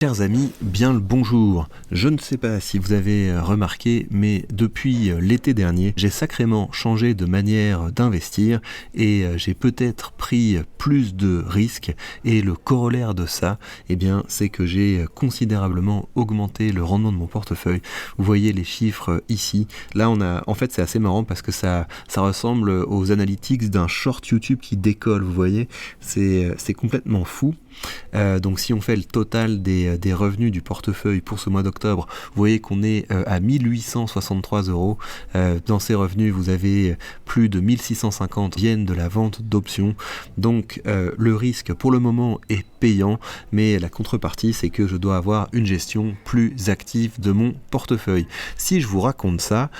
Chers amis, bien le bonjour. Je ne sais pas si vous avez remarqué, mais depuis l'été dernier, j'ai sacrément changé de manière d'investir et j'ai peut-être pris plus de risques. Et le corollaire de ça, c'est que j'ai considérablement augmenté le rendement de mon portefeuille. Vous voyez les chiffres ici. Là, en fait, c'est assez marrant parce que ça ressemble aux analytics d'un short YouTube qui décolle. Vous voyez, c'est complètement fou. Donc si on fait le total des revenus du portefeuille pour ce mois d'octobre, vous voyez qu'on est à 1863 euros. Dans ces revenus, vous avez plus de 1650 viennent de la vente d'options. Donc le risque pour le moment est payant, mais la contrepartie, c'est que je dois avoir une gestion plus active de mon portefeuille. Si je vous raconte ça,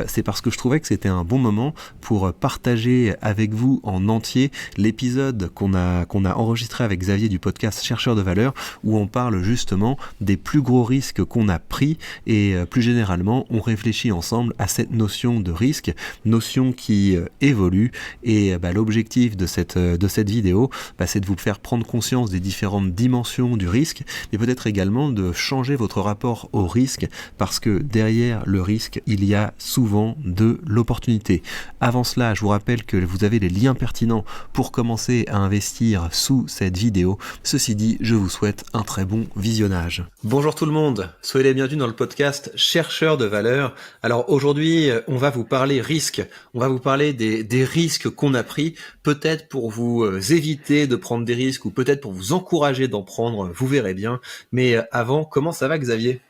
c'est parce que je trouvais que c'était un bon moment pour partager avec vous en entier l'épisode qu'on a enregistré avec Xavier du podcast Chercheur de valeur, où on parle justement des plus gros risques qu'on a pris et plus généralement on réfléchit ensemble à cette notion de risque, notion qui évolue et l'objectif de cette vidéo, c'est de vous faire prendre conscience des différentes dimensions du risque, mais peut-être également de changer votre rapport au risque, parce que derrière le risque il y a souvent de l'opportunité. Avant cela, je vous rappelle que vous avez les liens pertinents pour commencer à investir sous cette vidéo. Ceci dit, je vous souhaite un très bon visionnage. Bonjour tout le monde, soyez les bienvenus dans le podcast Chercheur de valeur. Alors aujourd'hui, on va vous parler risque, on va vous parler des risques qu'on a pris, peut-être pour vous éviter de prendre des risques ou peut-être pour vous encourager d'en prendre, vous verrez bien. Mais avant, comment ça va Xavier ?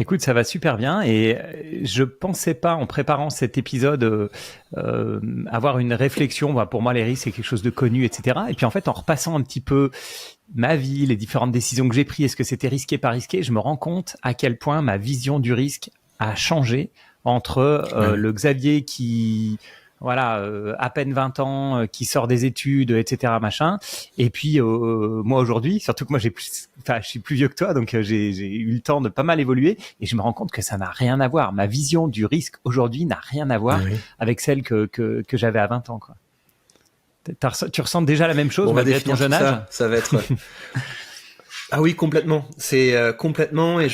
Écoute, ça va super bien et je pensais pas en préparant cet épisode avoir une réflexion. Pour moi, les risques, c'est quelque chose de connu, etc. Et puis en fait, en repassant un petit peu ma vie, les différentes décisions que j'ai prises, est-ce que c'était risqué, pas risqué, je me rends compte à quel point ma vision du risque a changé entre le Xavier qui... à peine 20 ans, qui sort des études, etc., machin. Et puis moi aujourd'hui, surtout que moi je suis plus vieux que toi, donc j'ai eu le temps de pas mal évoluer, et je me rends compte que ça n'a rien à voir. Ma vision du risque aujourd'hui n'a rien à voir avec celle que j'avais à 20 ans, quoi. Tu ressens déjà la même chose malgré ton jeune âge ? Ça va être... Ah oui, complètement. C'est complètement, et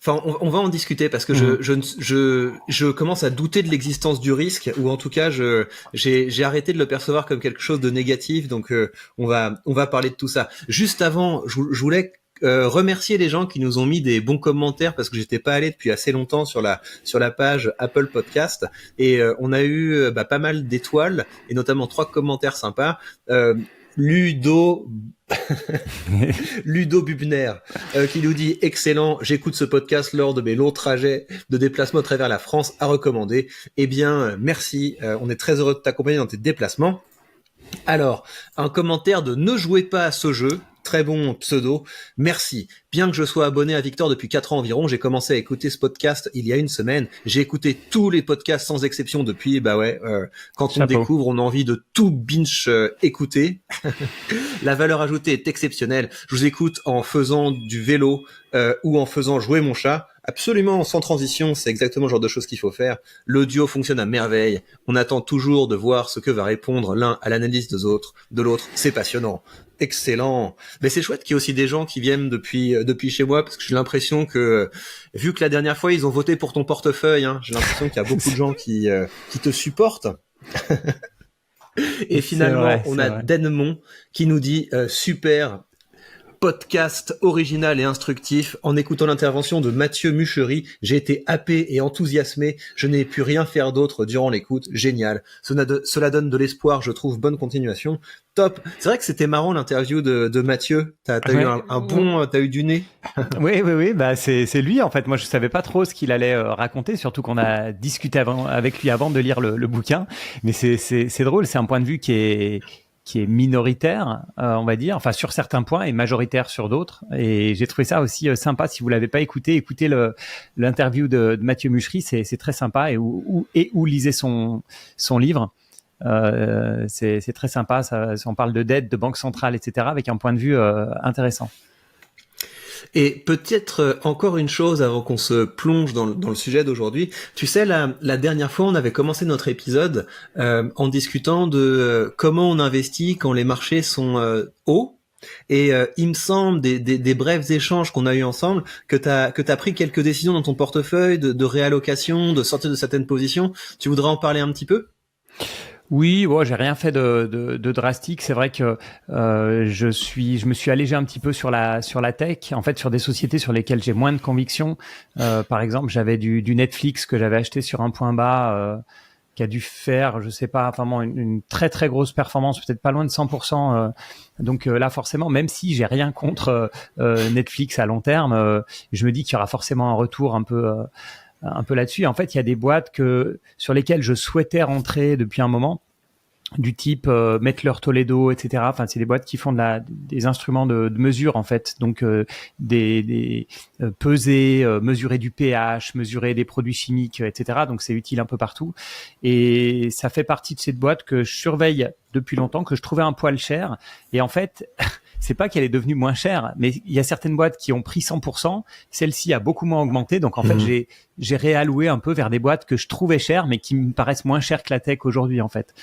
Enfin, on va en discuter parce que je commence à douter de l'existence du risque, ou en tout cas j'ai arrêté de le percevoir comme quelque chose de négatif. Donc on va parler de tout ça. Juste avant, je voulais remercier les gens qui nous ont mis des bons commentaires, parce que j'étais pas allé depuis assez longtemps sur la page Apple Podcast, et on a eu pas mal d'étoiles et notamment 3 commentaires sympas. Ludo Bubner qui nous dit: excellent, j'écoute ce podcast lors de mes longs trajets de déplacement à travers la France, à recommander. Merci, on est très heureux de t'accompagner dans tes déplacements. Alors, un commentaire de ne jouez pas à ce jeu, très bon pseudo, merci. Bien que je sois abonné à Victor depuis 4 ans environ, j'ai commencé à écouter ce podcast il y a une semaine. J'ai écouté tous les podcasts sans exception depuis. Quand on découvre, on a envie de tout binge écouter. La valeur ajoutée est exceptionnelle. Je vous écoute en faisant du vélo ou en faisant jouer mon chat. Absolument sans transition, c'est exactement le genre de choses qu'il faut faire. L'audio fonctionne à merveille. On attend toujours de voir ce que va répondre l'un à l'analyse de l'autre. C'est passionnant. Excellent. Mais c'est chouette qu'il y ait aussi des gens qui viennent depuis chez moi, parce que j'ai l'impression que, vu que la dernière fois ils ont voté pour ton portefeuille, j'ai l'impression qu'il y a beaucoup de gens qui te supportent. Et finalement, on a Denemont qui nous dit super podcast original et instructif. En écoutant l'intervention de Mathieu Muchery, j'ai été happé et enthousiasmé. Je n'ai pu rien faire d'autre durant l'écoute. Génial. Cela donne de l'espoir, je trouve. Bonne continuation. Top. C'est vrai que c'était marrant l'interview de Mathieu. T'as eu du nez. Oui. C'est lui en fait. Moi, je savais pas trop ce qu'il allait raconter, surtout qu'on a discuté avec lui avant de lire le bouquin. Mais c'est drôle. C'est un point de vue qui est minoritaire, on va dire, enfin sur certains points, et majoritaire sur d'autres. Et j'ai trouvé ça aussi sympa. Si vous l'avez pas écouté, écoutez l'interview de Mathieu Muchery, c'est très sympa, et où lisez son livre. C'est très sympa. On parle de dette, de banque centrale, etc., avec un point de vue intéressant. Et peut-être encore une chose avant qu'on se plonge dans le sujet d'aujourd'hui. Tu sais, la dernière fois, on avait commencé notre épisode en discutant de comment on investit quand les marchés sont hauts. Et il me semble des brefs échanges qu'on a eu ensemble que t'as pris quelques décisions dans ton portefeuille de réallocation, de sortir de certaines positions. Tu voudrais en parler un petit peu? Oui, bon, j'ai rien fait de drastique. C'est vrai que je me suis allégé un petit peu sur la tech, en fait, sur des sociétés sur lesquelles j'ai moins de conviction. Par exemple, j'avais du Netflix que j'avais acheté sur un point bas, qui a dû faire, je sais pas, vraiment une très très grosse performance, peut-être pas loin de 100%. Donc là, forcément, même si j'ai rien contre Netflix à long terme, je me dis qu'il y aura forcément un retour un peu là-dessus. En fait, il y a des boîtes sur lesquelles je souhaitais rentrer depuis un moment, du type Mettler Toledo, etc. Enfin, c'est des boîtes qui font des instruments de mesure, en fait. Donc, peser, mesurer du pH, mesurer des produits chimiques, etc. Donc, c'est utile un peu partout. Et ça fait partie de cette boîte que je surveille depuis longtemps, que je trouvais un poil cher. Et en fait, c'est pas qu'elle est devenue moins chère, mais il y a certaines boîtes qui ont pris 100%. Celle-ci a beaucoup moins augmenté. Donc, en fait, j'ai réalloué un peu vers des boîtes que je trouvais chères, mais qui me paraissent moins chères que la tech aujourd'hui, en fait.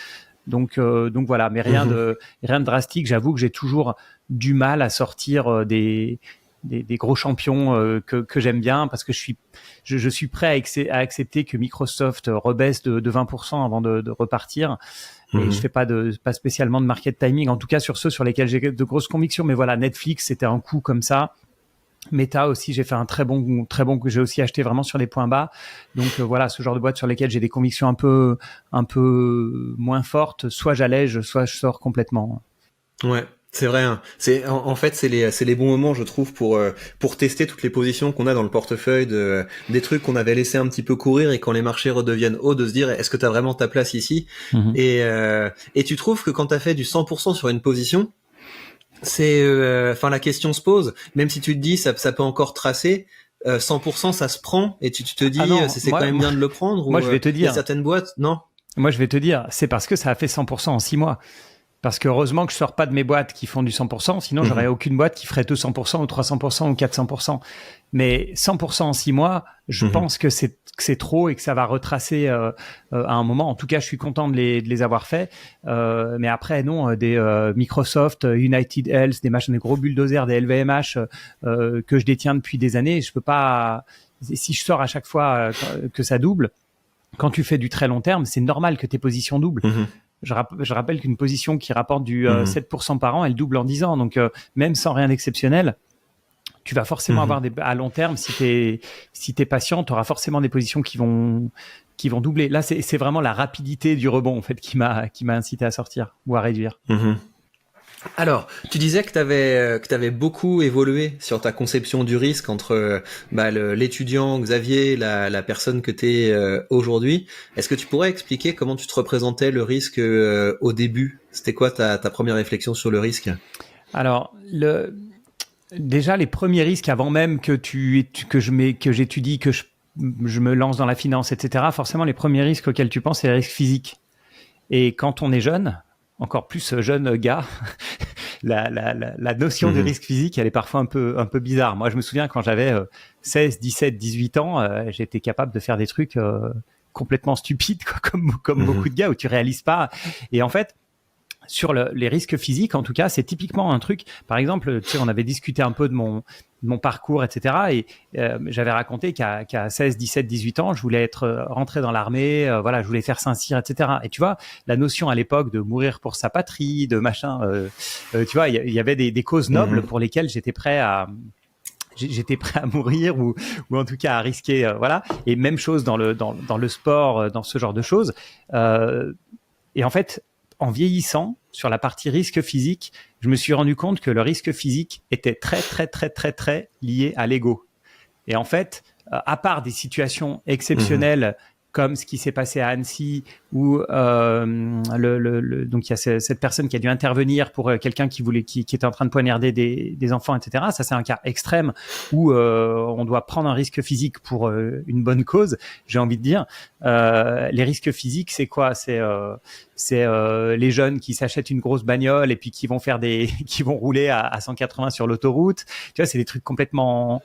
Donc voilà, mais rien de drastique. J'avoue que j'ai toujours du mal à sortir des gros champions que j'aime bien, parce que je suis prêt à accepter que Microsoft rebaisse de 20% avant de repartir. Et je fais pas spécialement de market timing, en tout cas sur ceux sur lesquels j'ai de grosses convictions. Mais voilà, Netflix, c'était un coup comme ça. Meta aussi, j'ai fait un très bon que j'ai aussi acheté vraiment sur les points bas. Donc voilà, ce genre de boîte sur lesquelles j'ai des convictions un peu moins fortes, soit j'allège, soit je sors complètement. Ouais. C'est vrai, hein. En fait c'est les bons moments, je trouve, pour tester toutes les positions qu'on a dans le portefeuille, des trucs qu'on avait laissé un petit peu courir, et quand les marchés redeviennent hauts, de se dire est-ce que t'as vraiment ta place ici? Et tu trouves que quand t'as fait du 100% sur une position, la question se pose, même si tu te dis ça peut encore tracer. 100% ça se prend, et tu te dis c'est quand même bien de le prendre. Moi, je vais te dire, il y a certaines boîtes, non? Moi, je vais te dire, c'est parce que ça a fait 100% en 6 mois. Parce que heureusement que je sors pas de mes boîtes qui font du 100%, sinon j'aurais aucune boîte qui ferait tout 100% ou 300% ou 400%. Mais 100% en 6 mois, je pense que c'est trop, et que ça va retracer à un moment. En tout cas, je suis content de les avoir faits. Mais après, non, des Microsoft, United Health, des machins, des gros bulldozers, des LVMH que je détiens depuis des années, je peux pas. Si je sors à chaque fois que ça double, quand tu fais du très long terme, c'est normal que tes positions doublent. Je rappelle qu'une position qui rapporte du 7% par an, elle double en 10 ans. Donc, même sans rien d'exceptionnel, tu vas forcément avoir à long terme, si t'es patient, tu auras forcément des positions qui vont doubler. Là, c'est vraiment la rapidité du rebond, en fait, qui m'a incité à sortir ou à réduire. Alors, tu disais que t'avais beaucoup évolué sur ta conception du risque entre l'étudiant Xavier, la personne que t'es aujourd'hui. Est-ce que tu pourrais expliquer comment tu te représentais le risque au début? C'était quoi ta première réflexion sur le risque? Alors, déjà les premiers risques, avant même que j'étudie, que je me lance dans la finance, etc. Forcément, les premiers risques auxquels tu penses, c'est les risques physiques. Et quand on est jeune, encore plus jeune gars, la notion de risque physique, elle est parfois un peu bizarre. Moi, je me souviens quand j'avais 16, 17, 18 ans, j'étais capable de faire des trucs complètement stupides, quoi, comme beaucoup de gars, où tu réalises pas. Et en fait, sur les risques physiques, en tout cas, c'est typiquement un truc. Par exemple, tu sais, on avait discuté un peu de mon parcours, etc. Et j'avais raconté qu'à 16, 17, 18 ans, je voulais rentré dans l'armée, je voulais faire Saint-Cyr, etc. Et tu vois, la notion à l'époque de mourir pour sa patrie, de machin, tu vois, il y avait des causes nobles pour lesquelles j'étais prêt à mourir, ou en tout cas à risquer, voilà. Et même chose dans le sport, dans ce genre de choses. Et en fait, en vieillissant, sur la partie risque physique, je me suis rendu compte que le risque physique était très, très, très, très, très lié à l'ego. Et en fait, à part des situations exceptionnelles, comme ce qui s'est passé à Annecy, où donc il y a cette personne qui a dû intervenir pour quelqu'un qui était en train de poignarder des enfants, etc. Ça, c'est un cas extrême où on doit prendre un risque physique pour une bonne cause, j'ai envie de dire. Les risques physiques, c'est quoi? C'est les jeunes qui s'achètent une grosse bagnole et puis qui vont rouler à 180 sur l'autoroute. Tu vois, c'est des trucs complètement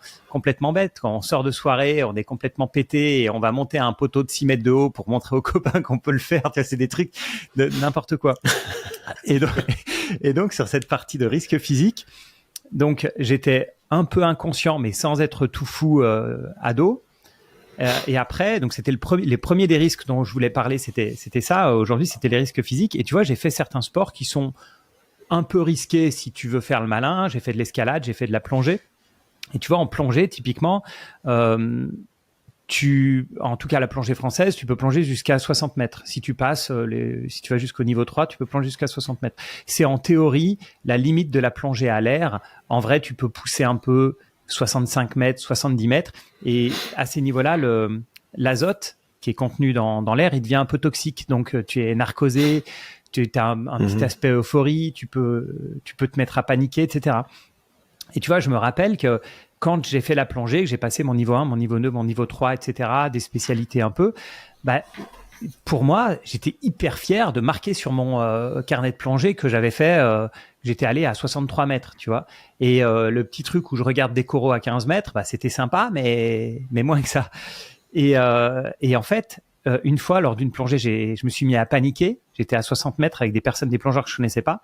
bêtes. Quand on sort de soirée, on est complètement pété et on va monter à un poteau de 6 mètres de haut pour montrer aux copains qu'on peut le faire. Tu vois, c'est des trucs de n'importe quoi. Et donc, sur cette partie de risque physique, donc j'étais un peu inconscient, mais sans être tout fou ado. Et après, donc c'était les premiers des risques dont je voulais parler, c'était ça. Aujourd'hui, c'était les risques physiques. Et tu vois, j'ai fait certains sports qui sont un peu risqués si tu veux faire le malin. J'ai fait de l'escalade, j'ai fait de la plongée. Et tu vois, en plongée, typiquement, en tout cas la plongée française, tu peux plonger jusqu'à 60 mètres. Si tu passes, si tu vas jusqu'au niveau 3, tu peux plonger jusqu'à 60 mètres. C'est en théorie la limite de la plongée à l'air. En vrai, tu peux pousser un peu 65 mètres, 70 mètres. Et à ces niveaux-là, l'azote qui est contenu dans l'air, il devient un peu toxique. Donc, tu es narcosé, tu as un petit aspect euphorie, tu peux te mettre à paniquer, etc. Et tu vois, je me rappelle que quand j'ai fait la plongée, que j'ai passé mon niveau 1, mon niveau 2, mon niveau 3, etc., des spécialités un peu, bah, pour moi, j'étais hyper fier de marquer sur mon carnet de plongée que j'avais fait, j'étais allé à 63 mètres, tu vois. Et le petit truc où je regarde des coraux à 15 mètres, bah, c'était sympa, mais moins que ça. Et en fait, une fois, lors d'une plongée, je me suis mis à paniquer. J'étais à 60 mètres avec des plongeurs que je connaissais pas.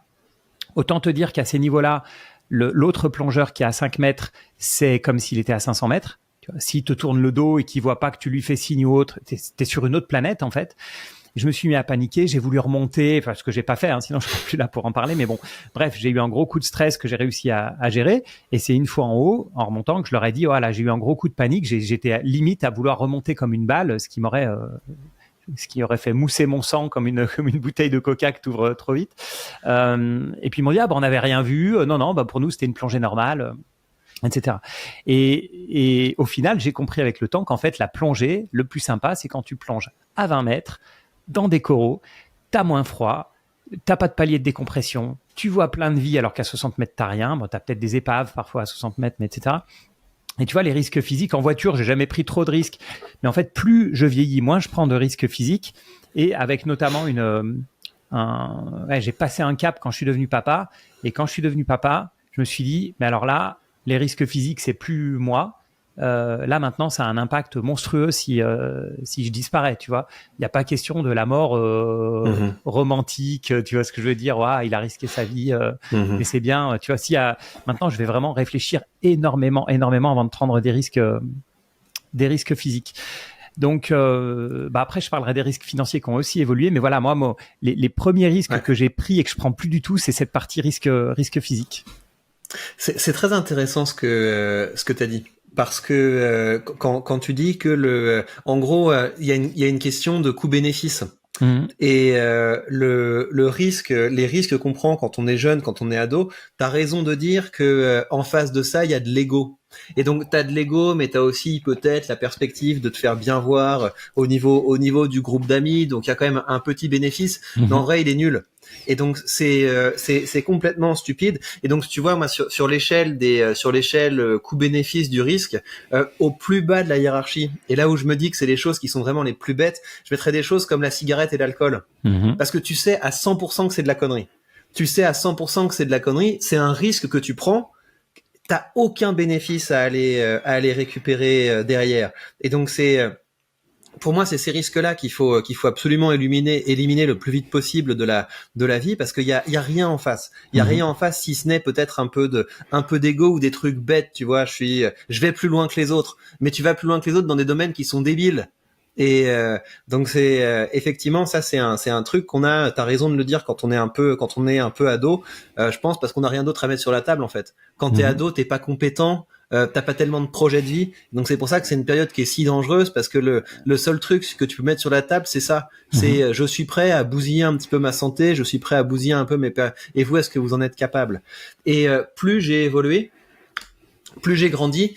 Autant te dire qu'à ces niveaux-là, l'autre plongeur qui est à 5 mètres, c'est comme s'il était à 500 mètres. S'il te tourne le dos et qu'il voit pas que tu lui fais signe ou autre, t'es sur une autre planète, en fait. Je me suis mis à paniquer, j'ai voulu remonter, enfin, ce que j'ai pas fait, hein, sinon je serais plus là pour en parler, mais bon, bref, j'ai eu un gros coup de stress que j'ai réussi à gérer, et c'est une fois en haut, en remontant, que je leur ai dit, voilà, j'ai eu un gros coup de panique, j'étais limite à vouloir remonter comme une balle, ce qui aurait fait mousser mon sang comme une bouteille de coca que t'ouvres trop vite. Et puis ils m'ont dit, on n'avait rien vu, non, pour nous c'était une plongée normale, etc. Et au final, j'ai compris avec le temps qu'en fait, la plongée, le plus sympa, c'est quand tu plonges à 20 mètres, dans des coraux, t'as moins froid, t'as pas de palier de décompression, tu vois plein de vie alors qu'à 60 mètres, t'as rien. Bon, t'as peut-être des épaves parfois à 60 mètres, mais etc. Et tu vois, les risques physiques, en voiture, j'ai jamais pris trop de risques. Mais en fait, plus je vieillis, moins je prends de risques physiques. Et avec notamment j'ai passé un cap quand je suis devenu papa. Et quand je suis devenu papa, je me suis dit, mais alors là, les risques physiques, c'est plus moi. Là, maintenant, ça a un impact monstrueux si je disparais, tu vois. Il n'y a pas question de la mort romantique, tu vois ce que je veux dire. Ouais, il a risqué sa vie, mais c'est bien, tu vois. Maintenant, je vais vraiment réfléchir énormément avant de prendre des risques physiques. Donc, après, je parlerai des risques financiers qui ont aussi évolué, mais voilà, moi les premiers risques que j'ai pris et que je prends plus du tout, c'est cette partie risque physique. C'est très intéressant ce que tu as dit. Parce que quand tu dis que en gros, il y a une question de coût-bénéfice. Et le risque, les risques qu'on prend quand on est jeune, quand on est ado, t'as raison de dire que en face de ça, il y a de l'ego. Et donc t'as de l'ego, mais t'as aussi peut-être la perspective de te faire bien voir au niveau du groupe d'amis. Donc il y a quand même un petit bénéfice, mais en vrai, il est nul. Et donc c'est complètement stupide. Et donc tu vois, moi sur l'échelle coût-bénéfice du risque, au plus bas de la hiérarchie, et là où je me dis que c'est les choses qui sont vraiment les plus bêtes, je mettrais des choses comme la cigarette et l'alcool, parce que tu sais à 100% que c'est de la connerie. Tu sais à 100% que c'est de la connerie. C'est un risque que tu prends. T'as aucun bénéfice à aller récupérer derrière. Et donc pour moi, c'est ces risques-là qu'il faut absolument éliminer le plus vite possible de la vie, parce qu'il y a rien en face. Il y a rien en face, si ce n'est peut-être un peu d'ego ou des trucs bêtes, tu vois. Je vais plus loin que les autres, mais tu vas plus loin que les autres dans des domaines qui sont débiles. Et donc c'est effectivement ça, c'est un truc t'as raison de le dire quand on est un peu ado, je pense, parce qu'on n'a rien d'autre à mettre sur la table en fait. Quand t'es ado, t'es pas compétent, t'as pas tellement de projets de vie, donc c'est pour ça que c'est une période qui est si dangereuse, parce que le seul truc que tu peux mettre sur la table, c'est ça, c'est je suis prêt à bousiller un petit peu ma santé, je suis prêt à bousiller un peu et vous, est-ce que vous en êtes capable? Et plus j'ai évolué, plus j'ai grandi,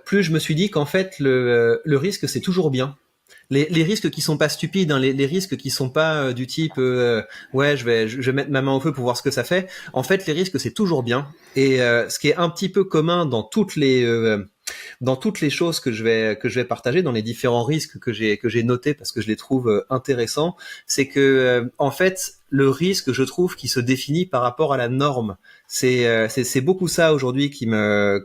plus je me suis dit qu'en fait le risque, c'est toujours bien. Les risques qui sont pas stupides, hein, les risques qui sont pas du type je vais mettre ma main au feu pour voir ce que ça fait. En fait, les risques, c'est toujours bien. Et ce qui est un petit peu commun dans toutes les choses que je vais partager, dans les différents risques que j'ai notés parce que je les trouve intéressants, c'est que en fait le risque, je trouve, qui se définit par rapport à la norme. C'est beaucoup ça aujourd'hui qui me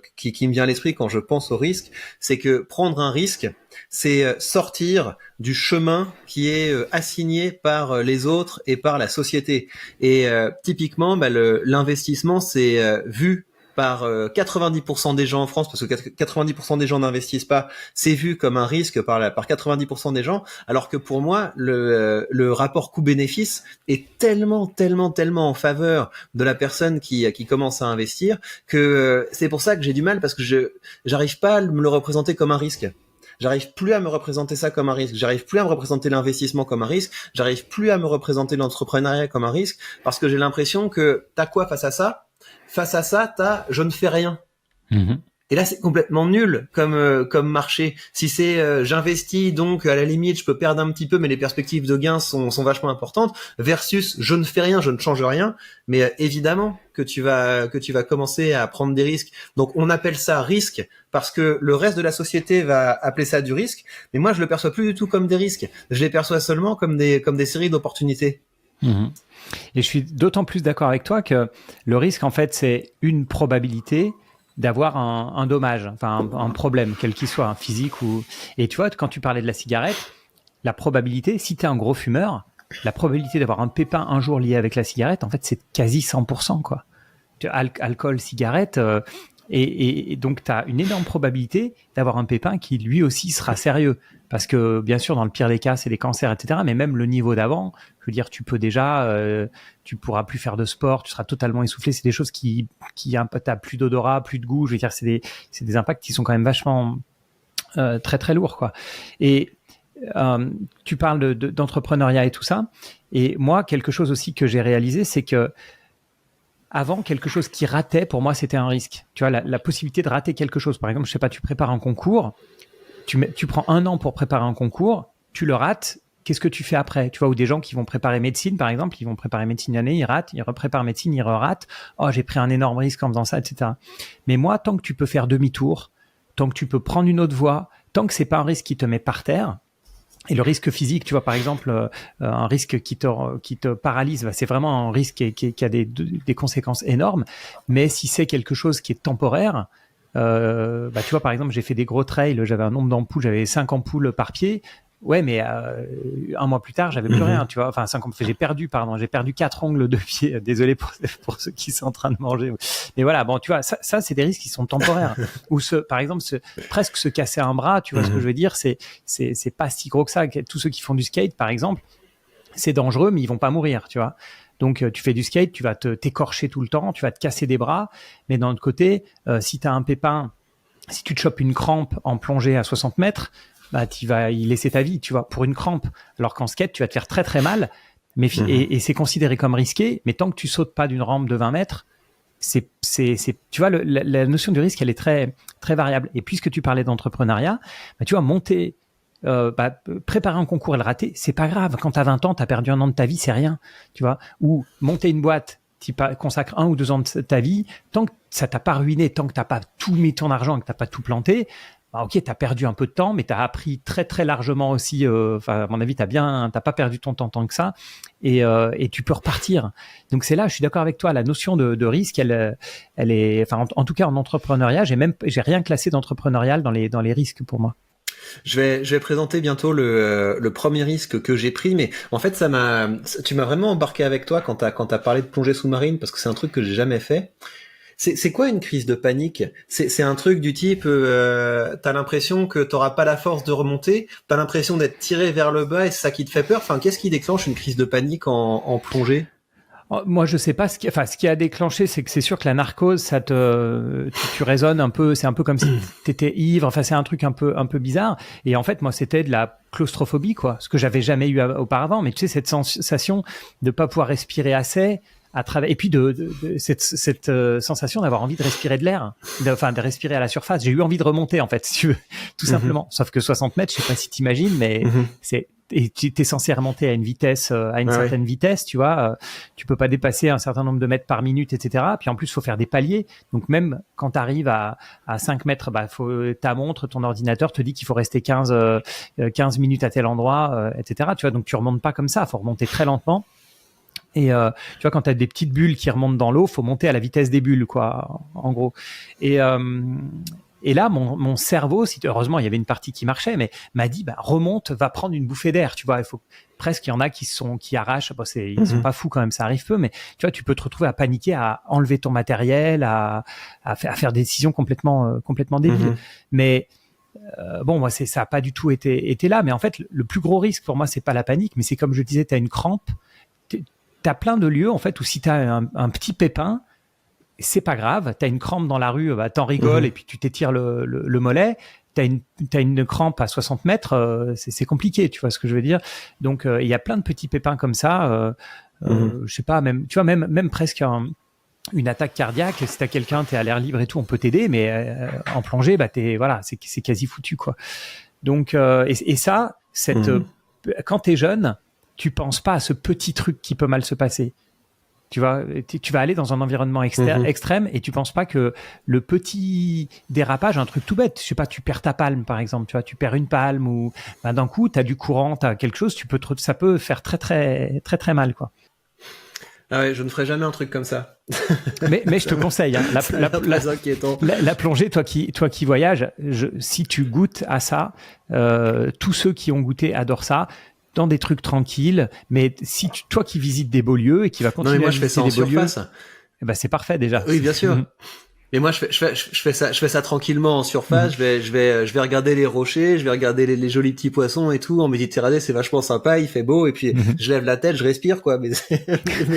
vient à l'esprit quand je pense au risque. C'est que prendre un risque, c'est sortir du chemin qui est assigné par les autres et par la société. Et typiquement, l'investissement, c'est vu par 90% des gens en France, parce que 90% des gens n'investissent pas, c'est vu comme un risque par 90% des gens, alors que pour moi, le rapport coût-bénéfice est tellement en faveur de la personne qui commence à investir, que c'est pour ça que j'ai du mal, parce que j'arrive pas à me le représenter comme un risque. J'arrive plus à me représenter ça comme un risque. J'arrive plus à me représenter l'investissement comme un risque. J'arrive plus à me représenter l'entrepreneuriat comme un risque, parce que j'ai l'impression que t'as quoi face à ça ? Face à ça, t'as je ne fais rien. Mmh. Et là, c'est complètement nul comme marché. Si c'est j'investis, donc à la limite, je peux perdre un petit peu, mais les perspectives de gains sont vachement importantes, versus je ne fais rien, je ne change rien. Mais évidemment que tu vas commencer à prendre des risques. Donc on appelle ça risque parce que le reste de la société va appeler ça du risque. Mais moi, je le perçois plus du tout comme des risques. Je les perçois seulement comme des séries d'opportunités. Mmh. Et je suis d'autant plus d'accord avec toi que le risque, en fait, c'est une probabilité d'avoir un dommage, enfin un problème, quel qu'il soit, physique ou... Et tu vois, quand tu parlais de la cigarette, la probabilité, si tu es un gros fumeur, la probabilité d'avoir un pépin un jour lié avec la cigarette, en fait, c'est quasi 100%, quoi. Alcool, cigarette... Et donc, tu as une énorme probabilité d'avoir un pépin qui, lui aussi, sera sérieux. Parce que, bien sûr, dans le pire des cas, c'est des cancers, etc. Mais même le niveau d'avant, je veux dire, tu peux déjà... tu pourras plus faire de sport, tu seras totalement essoufflé. C'est des choses qui t'as plus d'odorat, plus de goût. Je veux dire, c'est des impacts qui sont quand même vachement très, très lourds, quoi. Et tu parles d'entrepreneuriat et tout ça. Et moi, quelque chose aussi que j'ai réalisé, c'est que avant, quelque chose qui ratait, pour moi, c'était un risque. Tu vois, la possibilité de rater quelque chose. Par exemple, je sais pas, tu prépares un concours, tu prends 1 an pour préparer un concours, tu le rates, qu'est-ce que tu fais après? Tu vois, ou des gens qui vont préparer médecine, par exemple, ils vont préparer médecine une année, ils ratent, ils repréparent médecine, ils ratent. Oh, j'ai pris un énorme risque en faisant ça, etc. Mais moi, tant que tu peux faire demi-tour, tant que tu peux prendre une autre voie, tant que c'est pas un risque qui te met par terre, et le risque physique, tu vois, par exemple, un risque qui te paralyse, c'est vraiment un risque qui a des conséquences énormes. Mais si c'est quelque chose qui est temporaire, tu vois, par exemple, j'ai fait des gros trails, j'avais un nombre d'ampoules, j'avais 5 ampoules par pied. Ouais, mais 1 mois plus tard, j'avais plus rien, tu vois. Enfin, j'ai perdu 4 ongles de pied. Désolé pour ceux qui sont en train de manger. Mais voilà, bon, tu vois, ça c'est des risques qui sont temporaires. Ou par exemple, presque se casser un bras, tu vois ce que je veux dire, c'est pas si gros que ça. Tous ceux qui font du skate, par exemple, c'est dangereux, mais ils vont pas mourir, tu vois. Donc, tu fais du skate, tu vas t'écorcher tout le temps, tu vas te casser des bras. Mais d'un autre côté, si tu as un pépin, si tu te chopes une crampe en plongée à 60 mètres, tu vas y laisser ta vie, tu vois, pour une crampe. Alors qu'en skate, tu vas te faire très très mal, mais et c'est considéré comme risqué. Mais tant que tu sautes pas d'une rampe de 20 mètres, tu vois, la notion du risque, elle est très très variable. Et puisque tu parlais d'entrepreneuriat, tu vois, préparer un concours et le rater, c'est pas grave. Quand t'as 20 ans, t'as perdu 1 an de ta vie, c'est rien, tu vois. Ou monter une boîte, tu consacres 1 ou 2 ans de ta vie, tant que ça t'a pas ruiné, tant que t'as pas tout mis ton argent et que t'as pas tout planté. Ok, t'as perdu un peu de temps, mais t'as appris très très largement aussi. À mon avis, t'as pas perdu ton temps tant que ça, et tu peux repartir. Donc c'est là, je suis d'accord avec toi. La notion de risque, elle est, enfin en tout cas en entrepreneuriat, j'ai rien classé d'entrepreneurial dans les risques pour moi. Je vais présenter bientôt le premier risque que j'ai pris, mais en fait tu m'as vraiment embarqué avec toi quand t'as parlé de plongée sous-marine, parce que c'est un truc que j'ai jamais fait. C'est quoi une crise de panique? C'est un truc du type, t'as l'impression que t'auras pas la force de remonter, t'as l'impression d'être tiré vers le bas et c'est ça qui te fait peur. Enfin, qu'est-ce qui déclenche une crise de panique en plongée? Moi, je sais pas ce qui a déclenché, c'est que c'est sûr que la narcose, tu résonnes un peu, c'est un peu comme si t'étais ivre. Enfin, c'est un truc un peu bizarre. Et en fait, moi, c'était de la claustrophobie, quoi. Ce que j'avais jamais eu auparavant. Mais tu sais, cette sensation de pas pouvoir respirer assez, et puis cette sensation d'avoir envie de respirer de l'air, de respirer à la surface. J'ai eu envie de remonter, en fait, si tu veux, tout simplement. Sauf que 60 mètres, je sais pas si t'imagines, mais et tu es censé remonter à une vitesse, certaine vitesse, tu vois. Tu peux pas dépasser un certain nombre de mètres par minute, etc. Puis en plus, faut faire des paliers. Donc même quand tu arrives à 5 mètres, ta montre, ton ordinateur te dit qu'il faut rester 15 minutes à tel endroit, etc. Tu vois, donc tu remontes pas comme ça. Faut remonter très lentement. Et tu vois, quand tu as des petites bulles qui remontent dans l'eau, faut monter à la vitesse des bulles, quoi, en gros. Et là, mon cerveau, heureusement, il y avait une partie qui marchait, mais m'a dit, bah, remonte, va prendre une bouffée d'air. Tu vois, il faut presque, il y en a qui arrachent. Bon, ils sont pas fous quand même, ça arrive peu, mais tu vois, tu peux te retrouver à paniquer, à enlever ton matériel, à faire des décisions complètement débiles. Mais bon, moi, ça a pas du tout été là. Mais en fait, le plus gros risque pour moi, c'est pas la panique, mais c'est comme je disais, tu as une crampe. T'as plein de lieux en fait où si t'as un petit pépin, c'est pas grave. T'as une crampe dans la rue, bah, t'en rigoles et puis tu t'étires le mollet. T'as une crampe à 60 mètres, c'est compliqué, tu vois ce que je veux dire. Donc il y a plein de petits pépins comme ça. Je sais pas, même tu vois même presque une attaque cardiaque. Si t'as quelqu'un, t'es à l'air libre et tout, on peut t'aider, mais en plongée, bah c'est quasi foutu quoi. Donc et ça, quand t'es jeune, tu penses pas à ce petit truc qui peut mal se passer. Tu vois, tu vas aller dans un environnement extrême et tu penses pas que le petit dérapage, un truc tout bête, je sais pas, tu perds ta palme par exemple, tu vois, tu perds une palme ou ben, d'un coup tu as du courant, tu as quelque chose, ça peut faire très très très très mal quoi. Ah ouais, je ne ferai jamais un truc comme ça. Mais je te conseille, hein, la plongée, toi qui voyages, si tu goûtes à ça, tous ceux qui ont goûté adorent ça. Dans des trucs tranquilles, mais si toi qui visites des beaux lieux et qui va continuer à visiter des beaux lieux, ben c'est parfait déjà. Oui, bien sûr. Et moi, je fais ça tranquillement en surface. Je vais regarder les rochers, je vais regarder les jolis petits poissons et tout. En Méditerranée, c'est vachement sympa, il fait beau et puis je lève la tête, je respire quoi. Mais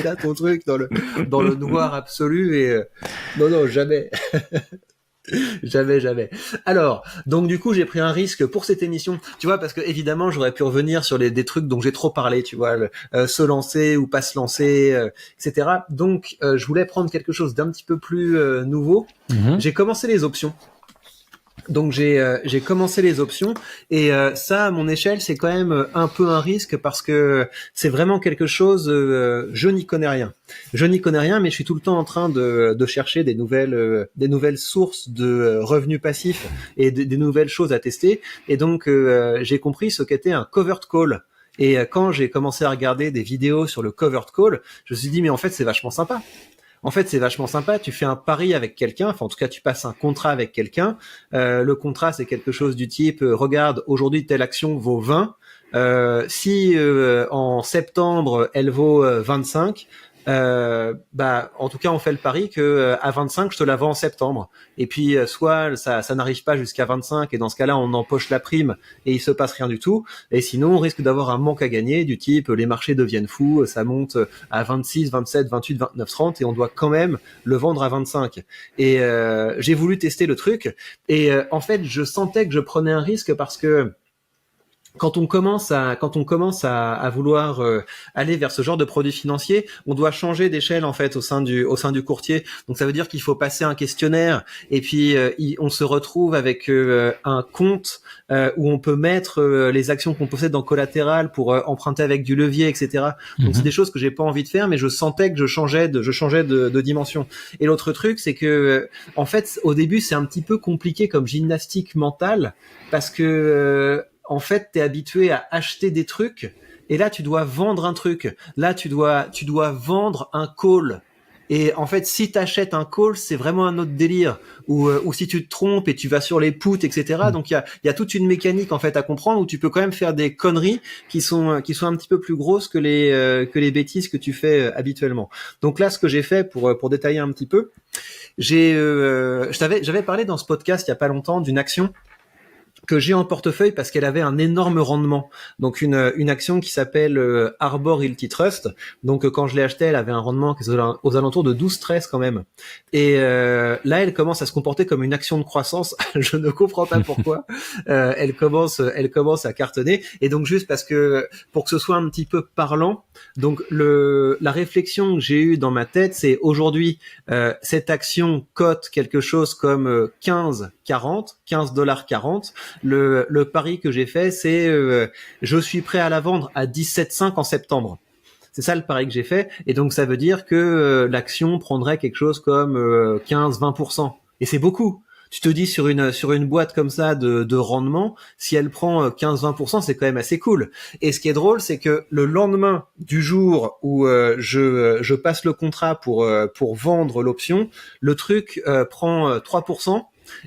là, ton truc dans le noir absolu et non, jamais. Jamais. Alors, donc du coup, j'ai pris un risque pour cette émission, tu vois, parce que évidemment, j'aurais pu revenir sur des trucs dont j'ai trop parlé, tu vois, se lancer ou pas se lancer, etc. Donc, je voulais prendre quelque chose d'un petit peu plus nouveau. J'ai commencé les options. Donc j'ai commencé les options et ça à mon échelle c'est quand même un peu un risque parce que c'est vraiment quelque chose je n'y connais rien mais je suis tout le temps en train de chercher des nouvelles sources de revenus passifs et des nouvelles choses à tester et donc j'ai compris ce qu'était un covered call. Et quand j'ai commencé à regarder des vidéos sur le covered call, je me suis dit mais en fait c'est vachement sympa. Tu fais un pari avec quelqu'un, enfin en tout cas tu passes un contrat avec quelqu'un. Le contrat c'est quelque chose du type regarde, aujourd'hui telle action vaut 20. Si en septembre elle vaut 25, en tout cas on fait le pari que à 25 je te la vends en septembre. Et puis soit ça n'arrive pas jusqu'à 25 et dans ce cas-là on empoche la prime et il se passe rien du tout. Et sinon on risque d'avoir un manque à gagner du type les marchés deviennent fous, ça monte à 26, 27, 28, 29, 30 et on doit quand même le vendre à 25. Et j'ai voulu tester le truc et en fait je sentais que je prenais un risque parce que quand on commence à vouloir aller vers ce genre de produits financiers, on doit changer d'échelle en fait au sein du courtier. Donc ça veut dire qu'il faut passer un questionnaire et puis on se retrouve avec un compte où on peut mettre les actions qu'on possède en collatéral pour emprunter avec du levier, etc. Donc c'est des choses que j'ai pas envie de faire, mais je sentais que je changeais de dimension. Et l'autre truc, c'est que en fait au début c'est un petit peu compliqué comme gymnastique mentale parce que en fait, t'es habitué à acheter des trucs et là, tu dois vendre un truc. Là, tu dois vendre un call. Et en fait, si t'achètes un call, c'est vraiment un autre délire. Ou si tu te trompes et tu vas sur les puts, etc. Donc, il y a toute une mécanique, en fait, à comprendre où tu peux quand même faire des conneries qui sont un petit peu plus grosses que les bêtises que tu fais habituellement. Donc là, ce que j'ai fait pour détailler un petit peu, j'avais parlé dans ce podcast il y a pas longtemps d'une action que j'ai en portefeuille parce qu'elle avait un énorme rendement. Donc une action qui s'appelle Arbor Realty Trust. Donc quand je l'ai achetée, elle avait un rendement qui est aux alentours de 12-13 quand même. Et là, elle commence à se comporter comme une action de croissance. Je ne comprends pas pourquoi. Elle commence à cartonner. Et donc juste parce que pour que ce soit un petit peu parlant, donc la réflexion que j'ai eue dans ma tête, c'est aujourd'hui cette action cote quelque chose comme 15,40$. Le pari que j'ai fait, c'est je suis prêt à la vendre à 17,5 en septembre. C'est ça le pari que j'ai fait. Et donc ça veut dire que l'action prendrait quelque chose comme 15-20%. Et c'est beaucoup. tu te dis sur une boîte comme ça de rendement, si elle prend 15-20%, c'est quand même assez cool. Et ce qui est drôle, c'est que le lendemain du jour où je passe le contrat pour vendre l'option, le truc prend 3%.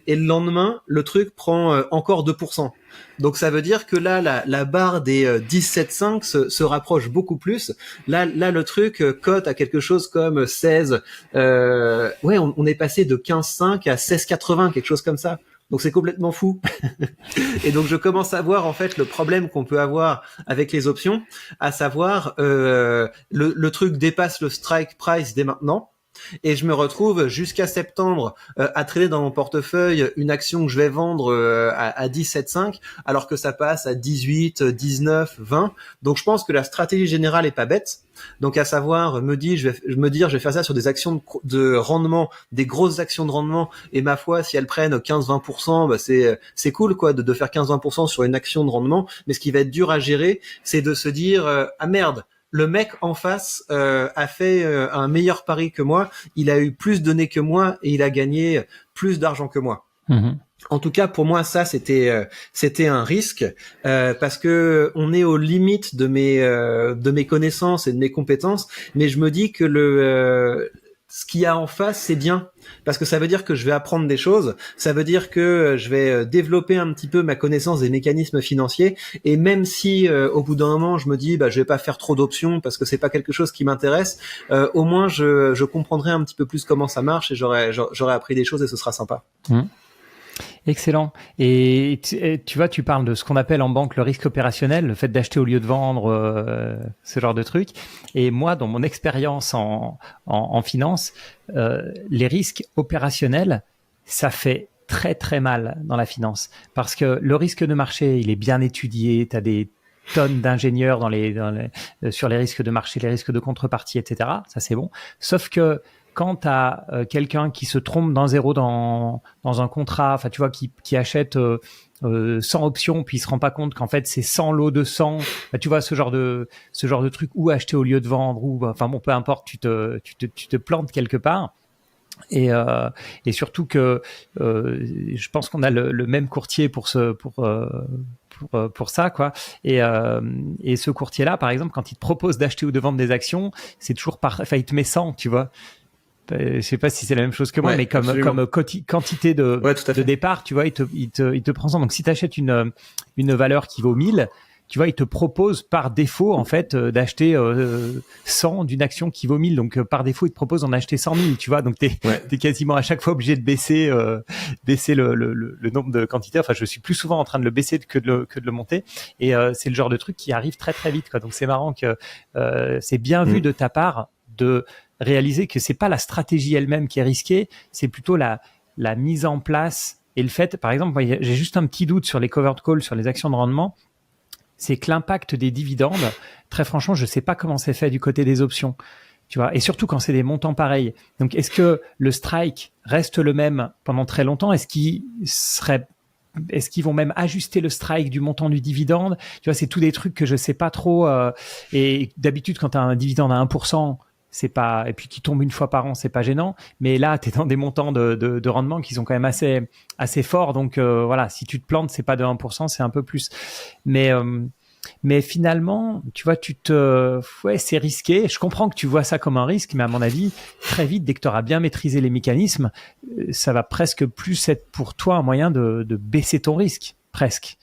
Et le lendemain, le truc prend encore 2%. Donc ça veut dire que là, la barre des 17,5 se rapproche beaucoup plus. Là, le truc cote à quelque chose comme 16. Ouais, on est passé de 15,5 à 16,80, quelque chose comme ça. Donc c'est complètement fou. Et donc je commence à voir en fait le problème qu'on peut avoir avec les options, à savoir le truc dépasse le strike price dès maintenant. Et je me retrouve jusqu'à septembre à trader dans mon portefeuille une action que je vais vendre à 17,5 alors que ça passe à 18, 19, 20. Donc je pense que la stratégie générale est pas bête. Donc à savoir je vais faire ça sur des actions de rendement, des grosses actions de rendement, et ma foi si elles prennent 15-20%, bah c'est cool quoi de faire 15-20% sur une action de rendement. Mais ce qui va être dur à gérer, c'est de se dire ah merde, le mec en face a fait un meilleur pari que moi, il a eu plus de nez que moi et il a gagné plus d'argent que moi. En tout cas, pour moi, ça c'était un risque parce que on est aux limites de mes connaissances et de mes compétences, mais je me dis que ce qu'il y a en face, c'est bien, parce que ça veut dire que je vais apprendre des choses, ça veut dire que je vais développer un petit peu ma connaissance des mécanismes financiers, et même si au bout d'un moment je me dis je vais pas faire trop d'options parce que c'est pas quelque chose qui m'intéresse, au moins je comprendrai un petit peu plus comment ça marche et j'aurai appris des choses et ce sera sympa. Excellent. Et tu vois, tu parles de ce qu'on appelle en banque le risque opérationnel, le fait d'acheter au lieu de vendre, ce genre de truc. Et moi, dans mon expérience en finance, les risques opérationnels, ça fait très très mal dans la finance, parce que le risque de marché, il est bien étudié. Tu as des tonnes d'ingénieurs sur les risques de marché, les risques de contrepartie, etc. Ça, c'est bon. Sauf que quand tu as quelqu'un qui se trompe d'un zéro dans un contrat, enfin tu vois, qui achète 100 options, puis il se rend pas compte qu'en fait c'est 100 lots de 100, tu vois, ce genre de truc, ou acheter au lieu de vendre, ou enfin bon, peu importe, tu te plantes quelque part. Et surtout que je pense qu'on a le même courtier pour ça, quoi. Et ce courtier-là, par exemple, quand il te propose d'acheter ou de vendre des actions, c'est toujours il te met 100, tu vois. Je sais pas si c'est la même chose que moi, mais comme quantité de départ, tu vois, il te prend 100. Donc si tu achètes une valeur qui vaut 1000, tu vois, il te propose par défaut en fait d'acheter 100 d'une action qui vaut 1000. Donc par défaut, il te propose d'en acheter 100 000, tu vois. Donc t'es quasiment à chaque fois obligé de baisser le nombre de quantités. Enfin, je suis plus souvent en train de le baisser que de le monter. Et c'est le genre de truc qui arrive très très vite, quoi. Donc c'est marrant que c'est bien vu de ta part de réaliser que c'est pas la stratégie elle-même qui est risquée, c'est plutôt la mise en place et le fait. Par exemple, moi, j'ai juste un petit doute sur les covered calls, sur les actions de rendement. C'est que l'impact des dividendes, très franchement, je sais pas comment c'est fait du côté des options, tu vois, et surtout quand c'est des montants pareils. Donc, est-ce que le strike reste le même pendant très longtemps? Est-ce qu'ils vont même ajuster le strike du montant du dividende? Tu vois, c'est tous des trucs que je sais pas trop. Et d'habitude, quand tu as un dividende à 1%, c'est pas, et puis qui tombe une fois par an, c'est pas gênant. Mais là, tu es dans des montants de rendement qui sont quand même assez forts. Donc voilà, si tu te plantes, c'est pas de 1%, c'est un peu plus. Mais finalement, tu vois, c'est risqué. Je comprends que tu vois ça comme un risque, mais à mon avis, très vite, dès que tu auras bien maîtrisé les mécanismes, ça va presque plus être pour toi un moyen de baisser ton risque, presque.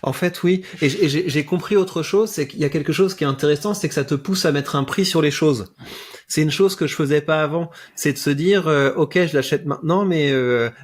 En fait, oui. Et j'ai compris autre chose, c'est qu'il y a quelque chose qui est intéressant, c'est que ça te pousse à mettre un prix sur les choses. C'est une chose que je faisais pas avant. C'est de se dire, ok, je l'achète maintenant, mais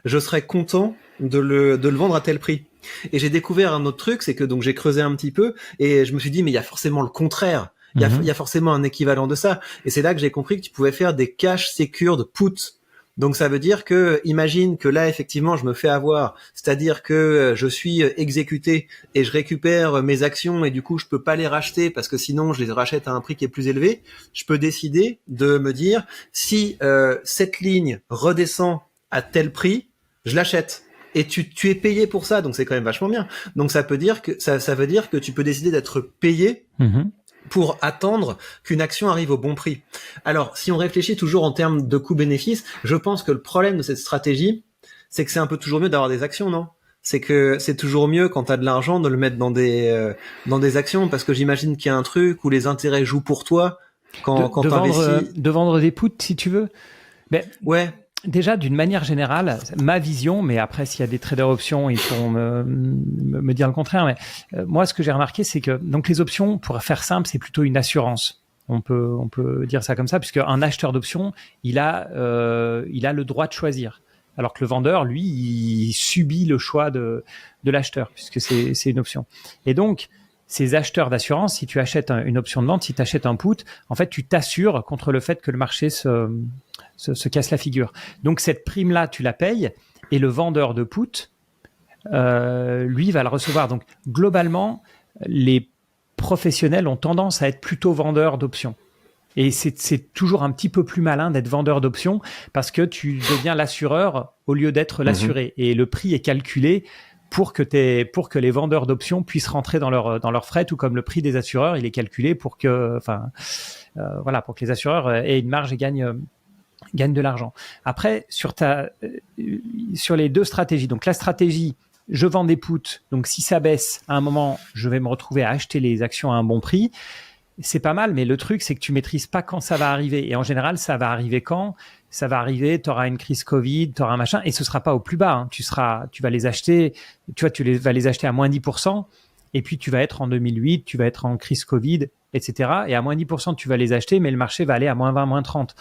je serais content de le vendre à tel prix. Et j'ai découvert un autre truc, c'est que donc j'ai creusé un petit peu et je me suis dit, mais il y a forcément le contraire. Il y a forcément un équivalent de ça. Et c'est là que j'ai compris que tu pouvais faire des cash secured puts. Donc ça veut dire que, imagine que là effectivement je me fais avoir, c'est-à-dire que je suis exécuté et je récupère mes actions et du coup je peux pas les racheter parce que sinon je les rachète à un prix qui est plus élevé. Je peux décider de me dire si cette ligne redescend à tel prix, je l'achète. Et tu es payé pour ça, donc c'est quand même vachement bien. Donc ça veut dire que tu peux décider d'être payé pour attendre qu'une action arrive au bon prix. Alors, si on réfléchit toujours en termes de coût-bénéfice, je pense que le problème de cette stratégie, c'est que c'est un peu toujours mieux d'avoir des actions, non? C'est que c'est toujours mieux quand t'as de l'argent de le mettre dans des actions, parce que j'imagine qu'il y a un truc où les intérêts jouent pour toi quand t'investis. De vendre des puts, si tu veux. Mais ouais. Déjà, d'une manière générale, ma vision, mais après, s'il y a des traders options, ils pourront me dire le contraire. Mais moi, ce que j'ai remarqué, c'est que donc les options, pour faire simple, c'est plutôt une assurance. On peut dire ça comme ça, puisque un acheteur d'options, il a le droit de choisir. Alors que le vendeur, lui, il subit le choix de l'acheteur, puisque c'est une option. Et donc, ces acheteurs d'assurance, si tu achètes une option de vente, si tu achètes un put, en fait, tu t'assures contre le fait que le marché se casse la figure. Donc, cette prime-là, tu la payes, et le vendeur de put, lui, va le recevoir. Donc, globalement, les professionnels ont tendance à être plutôt vendeurs d'options. Et c'est toujours un petit peu plus malin d'être vendeur d'options parce que tu deviens l'assureur au lieu d'être l'assuré. Et le prix est calculé pour que les vendeurs d'options puissent rentrer dans leurs frais, tout comme le prix des assureurs, il est calculé pour que les assureurs aient une marge et gagnent de l'argent. Après, sur les deux stratégies, donc la stratégie, je vends des puts, donc si ça baisse, à un moment, je vais me retrouver à acheter les actions à un bon prix. C'est pas mal, mais le truc, c'est que tu maîtrises pas quand ça va arriver. Et en général, ça va arriver quand? Ça va arriver, tu auras une crise Covid, tu auras un machin, et ce sera pas au plus bas. Hein. Tu vas les acheter, vas les acheter à moins 10%, et puis tu vas être en 2008, tu vas être en crise Covid, etc. Et à moins 10%, tu vas les acheter, mais le marché va aller à moins 20, moins 30.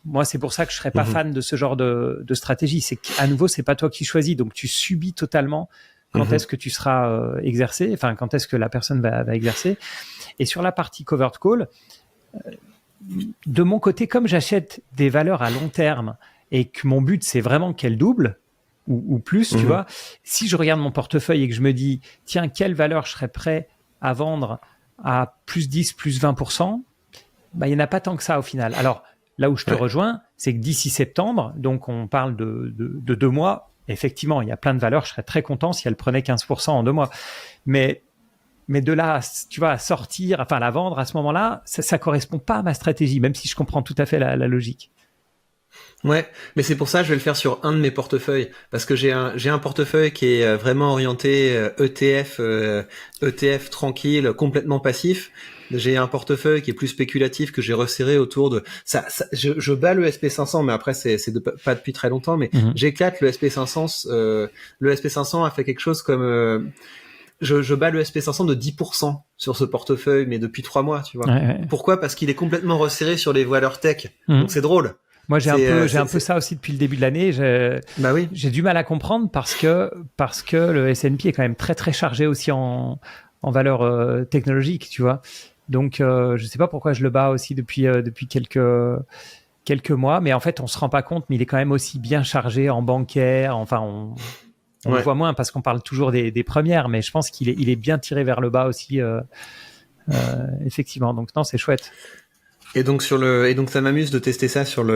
Moi, c'est pour ça que je serais pas fan de ce genre de stratégie. C'est qu'à nouveau, c'est pas toi qui choisis, donc tu subis totalement quand est-ce que tu seras exercé, enfin quand est-ce que la personne va exercer. Et sur la partie covered call, de mon côté, comme j'achète des valeurs à long terme et que mon but c'est vraiment qu'elles doublent ou plus, tu vois, si je regarde mon portefeuille et que je me dis tiens, quelle valeur je serais prêt à vendre à plus 10, plus 20%, il n'y en a pas tant que ça au final. Alors là où je te rejoins, c'est que d'ici septembre, donc on parle de 2 mois, effectivement, il y a plein de valeurs, je serais très content si elles prenaient 15% en 2 mois. Mais de là, tu vois, à sortir, enfin, à la vendre à ce moment-là, ça correspond pas à ma stratégie, même si je comprends tout à fait la logique. Ouais, mais c'est pour ça que je vais le faire sur un de mes portefeuilles, parce que j'ai un portefeuille qui est vraiment orienté ETF tranquille, complètement passif. J'ai un portefeuille qui est plus spéculatif que j'ai resserré autour de ça. Je bats le SP500, mais après pas depuis très longtemps, mais j'éclate le SP500. Le SP500 a fait quelque chose comme je bats le SP500 de 10% sur ce portefeuille, mais depuis 3 mois, tu vois. Ouais. Pourquoi? Parce qu'il est complètement resserré sur les valeurs tech. Donc c'est drôle. Moi, j'ai un peu ça aussi depuis le début de l'année. J'ai du mal à comprendre parce que le S&P est quand même très, très chargé aussi en valeurs technologiques, tu vois. Donc, je sais pas pourquoi je le bats aussi depuis quelques mois, mais en fait, on se rend pas compte, mais il est quand même aussi bien chargé en bancaire. Enfin, on le voit moins parce qu'on parle toujours des premières, mais je pense qu'il est bien tiré vers le bas aussi, effectivement. Donc, non, c'est chouette. Et donc ça m'amuse de tester ça sur un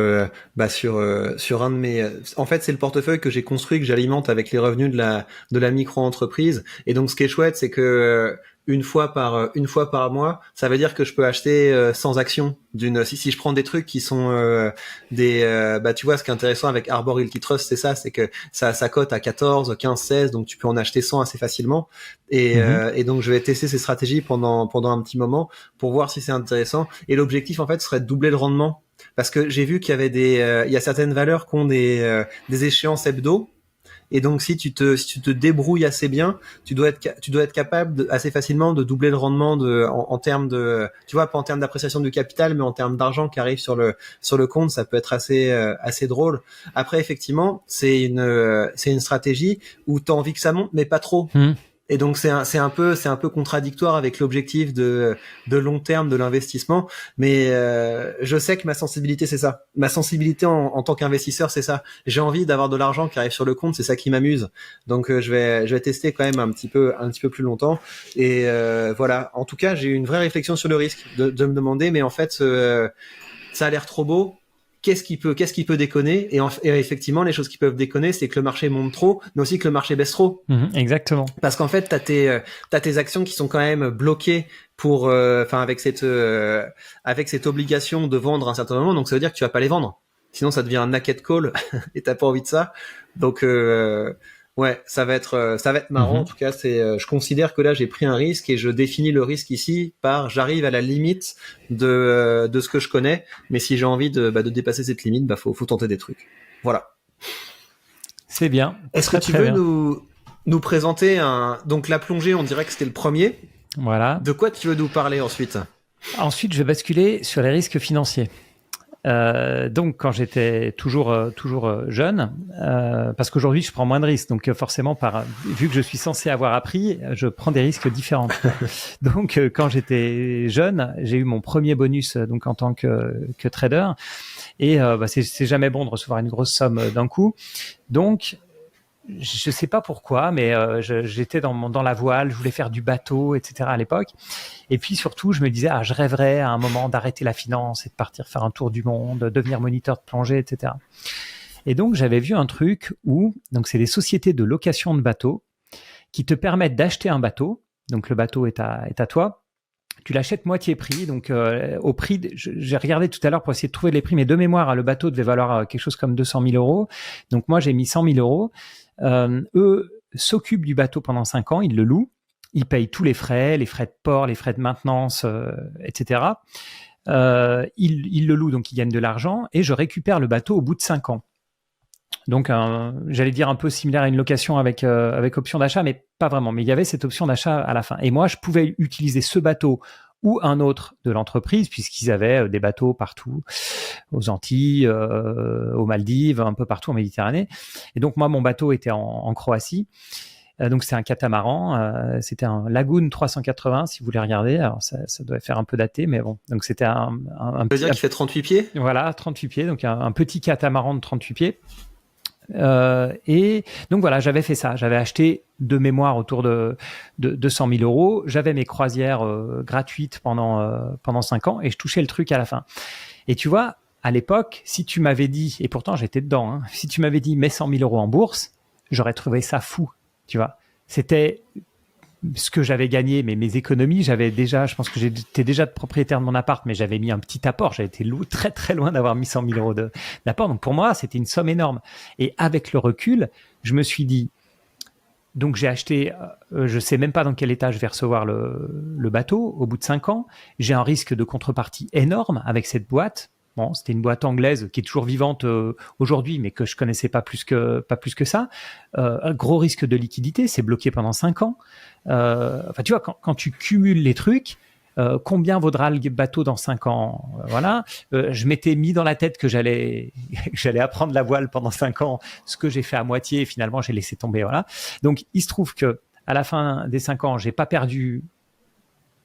de mes. En fait, c'est le portefeuille que j'ai construit, que j'alimente avec les revenus de la micro-entreprise. Et donc, ce qui est chouette, c'est que une fois par mois, ça veut dire que je peux acheter 100 actions si je prends des trucs qui sont tu vois, ce qui est intéressant avec Arbor Realty Trust, c'est que ça cote à 14, 15, 16, donc tu peux en acheter 100 assez facilement. Et donc je vais tester ces stratégies pendant un petit moment pour voir si c'est intéressant. Et l'objectif en fait serait de doubler le rendement, parce que j'ai vu qu'il y avait il y a certaines valeurs qui ont des échéances hebdo. Et donc, si tu te débrouilles assez bien, tu dois être capable assez facilement de doubler le rendement en termes de, tu vois, pas en termes d'appréciation du capital, mais en termes d'argent qui arrive sur le compte. Ça peut être assez drôle. Après, effectivement, c'est une stratégie où t'as envie que ça monte, mais pas trop. Et donc c'est un peu contradictoire avec l'objectif de long terme de l'investissement, mais je sais que ma sensibilité c'est ça. Ma sensibilité en tant qu'investisseur c'est ça. J'ai envie d'avoir de l'argent qui arrive sur le compte, c'est ça qui m'amuse. Donc je vais tester quand même un petit peu plus longtemps. Et voilà. En tout cas, j'ai eu une vraie réflexion sur le risque de me demander, mais en fait ça a l'air trop beau. Qu'est-ce qui peut déconner? Et effectivement, les choses qui peuvent déconner, c'est que le marché monte trop, mais aussi que le marché baisse trop. Exactement. Parce qu'en fait, t'as tes actions qui sont quand même bloquées avec cette obligation de vendre à un certain moment. Donc, ça veut dire que tu vas pas les vendre. sinon ça devient un naked call et t'as pas envie de ça. Donc ouais, ça va être marrant. En tout cas, je considère que là j'ai pris un risque et je définis le risque ici par j'arrive à la limite de ce que je connais, mais si j'ai envie de dépasser cette limite, faut tenter des trucs. Voilà. C'est bien. Est-ce que tu veux nous présenter donc la plongée, on dirait que c'était le premier. Voilà. De quoi tu veux nous parler ensuite? Ensuite, je vais basculer sur les risques financiers. Donc, quand j'étais toujours jeune, parce qu'aujourd'hui, je prends moins de risques. Donc, forcément, vu que je suis censé avoir appris, je prends des risques différents. Donc, quand j'étais jeune, j'ai eu mon premier bonus donc en tant que trader. Et c'est jamais bon de recevoir une grosse somme d'un coup. Donc, je sais pas pourquoi, mais j'étais dans la voile, je voulais faire du bateau, etc. à l'époque. Et puis surtout, je me disais, je rêverais à un moment d'arrêter la finance et de partir faire un tour du monde, devenir moniteur de plongée, etc. Et donc, j'avais vu un truc donc c'est des sociétés de location de bateaux qui te permettent d'acheter un bateau. Donc, le bateau est à toi. Tu l'achètes moitié prix, donc au prix. J'ai regardé tout à l'heure pour essayer de trouver les prix, mais de mémoire, le bateau devait valoir quelque chose comme 200 000 euros. Donc moi, j'ai mis 100 000 euros. Eux s'occupent du bateau pendant 5 ans, ils le louent, ils payent tous les frais de port, les frais de maintenance, etc. Ils le louent, donc ils gagnent de l'argent, et je récupère le bateau au bout de 5 ans. Donc, j'allais dire un peu similaire à une location avec option d'achat, mais pas vraiment. Mais il y avait cette option d'achat à la fin. Et moi, je pouvais utiliser ce bateau ou un autre de l'entreprise, puisqu'ils avaient des bateaux partout, aux Antilles, aux Maldives, un peu partout en Méditerranée. Et donc, moi, mon bateau était en Croatie. Donc, c'est un catamaran. C'était un Lagoon 380, si vous voulez regarder. Alors, ça doit faire un peu daté, mais bon. Donc, c'était un Ça veut dire qu'il fait 38 pieds? Voilà, 38 pieds. Donc, un petit catamaran de 38 pieds. Et donc voilà, j'avais fait ça. J'avais acheté de mémoire autour de 100 000 euros. J'avais mes croisières gratuites pendant 5 ans et je touchais le truc à la fin. Et tu vois, à l'époque, si tu m'avais dit, et pourtant j'étais dedans, si tu m'avais dit mets 100 000 euros en bourse, j'aurais trouvé ça fou. Tu vois, c'était ce que j'avais gagné, mais mes économies, je pense que j'étais déjà propriétaire de mon appart, mais j'avais mis un petit apport. J'avais été très très loin d'avoir mis 100 000 euros d'apport. Donc pour moi, c'était une somme énorme. Et avec le recul, je me suis dit, donc j'ai acheté, je sais même pas dans quel état je vais recevoir le bateau au bout de 5 ans. J'ai un risque de contrepartie énorme avec cette boîte. Bon, c'était une boîte anglaise qui est toujours vivante aujourd'hui, mais que je connaissais pas plus que ça. Un gros risque de liquidité, c'est bloqué pendant 5 ans. Enfin, tu vois, quand tu cumules les trucs, combien vaudra le bateau dans 5 ans? Voilà. Je m'étais mis dans la tête que j'allais apprendre la voile pendant 5 ans, ce que j'ai fait à moitié et finalement j'ai laissé tomber. Voilà. Donc, il se trouve que à la fin des 5 ans, j'ai pas perdu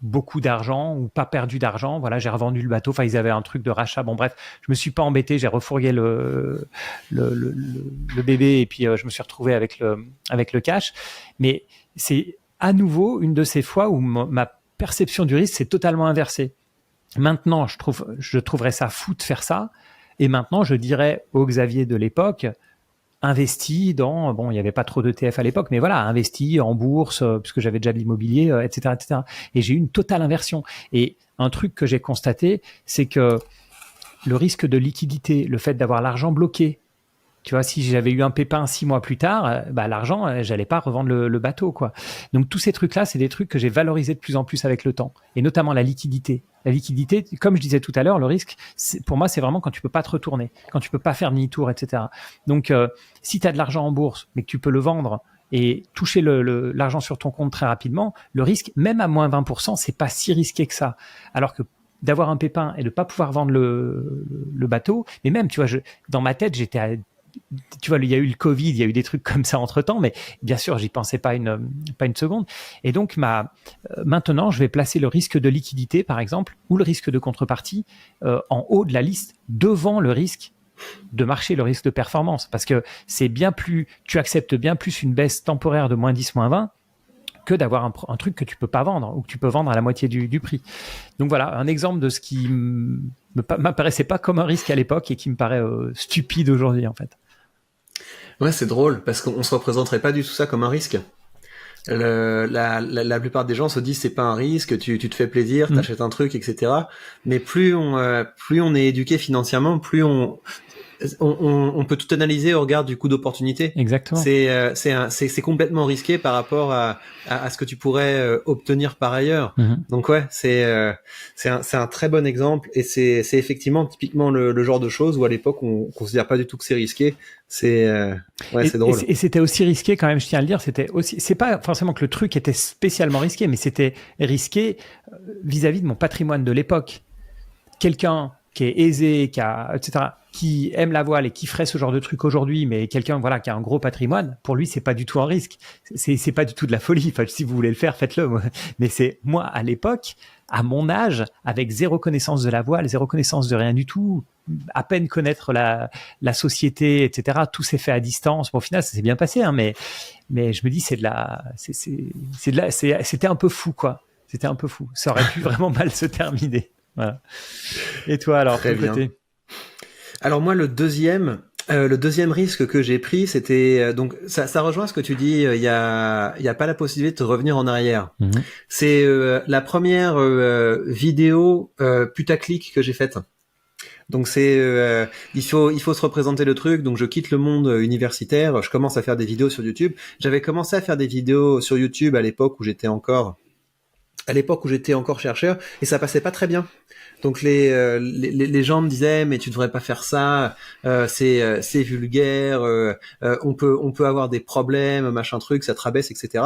beaucoup d'argent ou pas perdu d'argent. Voilà, j'ai revendu le bateau. Enfin, ils avaient un truc de rachat. Bon, bref, je me suis pas embêté. J'ai refourgué le bébé et puis je me suis retrouvé avec le cash. Mais c'est à nouveau une de ces fois où ma perception du risque s'est totalement inversée. Maintenant, je trouverais ça fou de faire ça. Et maintenant, je dirais au Xavier de l'époque, investi dans, bon, il n'y avait pas trop d'ETF à l'époque, mais voilà, investi en bourse, puisque j'avais déjà de l'immobilier, etc., etc. Et j'ai eu une totale inversion. Et un truc que j'ai constaté, c'est que le risque de liquidité, le fait d'avoir l'argent bloqué, tu vois, si j'avais eu un pépin 6 mois plus tard, l'argent, j'allais pas revendre le bateau, quoi. Donc tous ces trucs-là, c'est des trucs que j'ai valorisés de plus en plus avec le temps, et notamment la liquidité. La liquidité, comme je disais tout à l'heure, le risque, pour moi, c'est vraiment quand tu peux pas te retourner, quand tu peux pas faire demi-tour, etc. Donc, si tu as de l'argent en bourse, mais que tu peux le vendre et toucher l'argent sur ton compte très rapidement, le risque, même à moins 20%, c'est pas si risqué que ça. Alors que d'avoir un pépin et de pas pouvoir vendre le bateau, mais même, tu vois, dans ma tête, tu vois, il y a eu le Covid, il y a eu des trucs comme ça entre-temps, mais bien sûr, j'y pensais pas une seconde. Et donc, maintenant, je vais placer le risque de liquidité, par exemple, ou le risque de contrepartie en haut de la liste, devant le risque de marché, le risque de performance. Parce que tu acceptes bien plus une baisse temporaire de moins 10, moins 20 que d'avoir un truc que tu peux pas vendre ou que tu peux vendre à la moitié du prix. Donc voilà, un exemple de ce qui m'apparaissait pas comme un risque à l'époque et qui me paraît stupide aujourd'hui, en fait. Ouais, c'est drôle, parce qu'on se représenterait pas du tout ça comme un risque. La plupart des gens se disent c'est pas un risque, tu te fais plaisir, t'achètes un truc, etc. Mais plus on est éduqué financièrement, plus on peut tout analyser au regard du coût d'opportunité. Exactement. C'est complètement risqué par rapport à ce que tu pourrais obtenir par ailleurs. Donc ouais, c'est un très bon exemple, et c'est effectivement typiquement le genre de choses où à l'époque on considère pas du tout que c'est risqué. C'est drôle. Et c'était aussi risqué quand même, je tiens à le dire, c'est pas forcément que le truc était spécialement risqué, mais c'était risqué vis-à-vis de mon patrimoine de l'époque. Quelqu'un qui est aisé, etc., qui aime la voile et qui ferait ce genre de truc aujourd'hui, mais quelqu'un voilà qui a un gros patrimoine, pour lui c'est pas du tout un risque, c'est pas du tout de la folie. Enfin, si vous voulez le faire, faites-le. Mais c'est moi à l'époque, à mon âge, avec zéro connaissance de la voile, zéro connaissance de rien du tout, à peine connaître la société, etc. Tout s'est fait à distance. Bon, au final, ça s'est bien passé, hein, mais je me dis c'était un peu fou, quoi. C'était un peu fou. Ça aurait pu vraiment mal se terminer. Voilà. Et toi, alors, de ton côté? Alors moi, le deuxième risque que j'ai pris, c'était donc ça rejoint ce que tu dis. Il y a pas la possibilité de revenir en arrière. C'est la première vidéo putaclic que j'ai faite. Donc il faut se représenter le truc. Donc je quitte le monde universitaire, je commence à faire des vidéos sur YouTube. J'avais commencé à faire des vidéos sur YouTube à l'époque où j'étais encore chercheur, et ça passait pas très bien. Donc les gens me disaient mais tu devrais pas faire ça, c'est vulgaire, on peut avoir des problèmes, machin truc, ça te rabaisse, etc.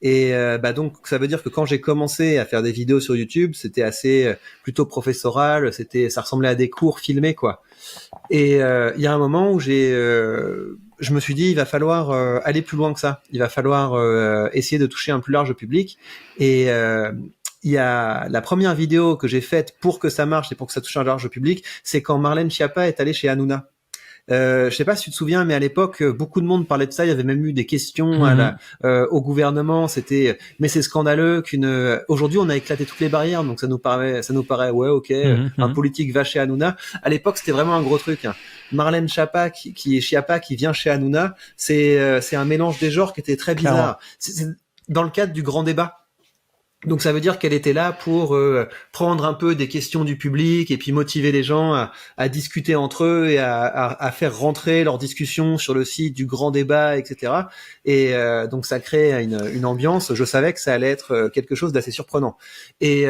Et donc ça veut dire que quand j'ai commencé à faire des vidéos sur YouTube, c'était assez plutôt professoral, ça ressemblait à des cours filmés, quoi. Et il y a un moment où je me suis dit il va falloir aller plus loin que ça, il va falloir essayer de toucher un plus large public. Et il y a la première vidéo que j'ai faite pour que ça marche et pour que ça touche un large public, c'est quand Marlène Schiappa est allée chez Hanouna. Je sais pas si tu te souviens, mais à l'époque, beaucoup de monde parlait de ça. Il y avait même eu des questions au gouvernement. C'était, mais c'est scandaleux aujourd'hui, on a éclaté toutes les barrières, donc ça nous paraît, ouais, ok, un politique va chez Hanouna. À l'époque, c'était vraiment un gros truc. Marlène Schiappa qui vient chez Hanouna, c'est un mélange des genres qui était très bizarre. C'est dans le cadre du grand débat. Donc ça veut dire qu'elle était là pour prendre un peu des questions du public et puis motiver les gens à discuter entre eux et à faire rentrer leurs discussions sur le site du grand débat, etc. Et donc ça crée une ambiance. Je savais que ça allait être quelque chose d'assez surprenant. Et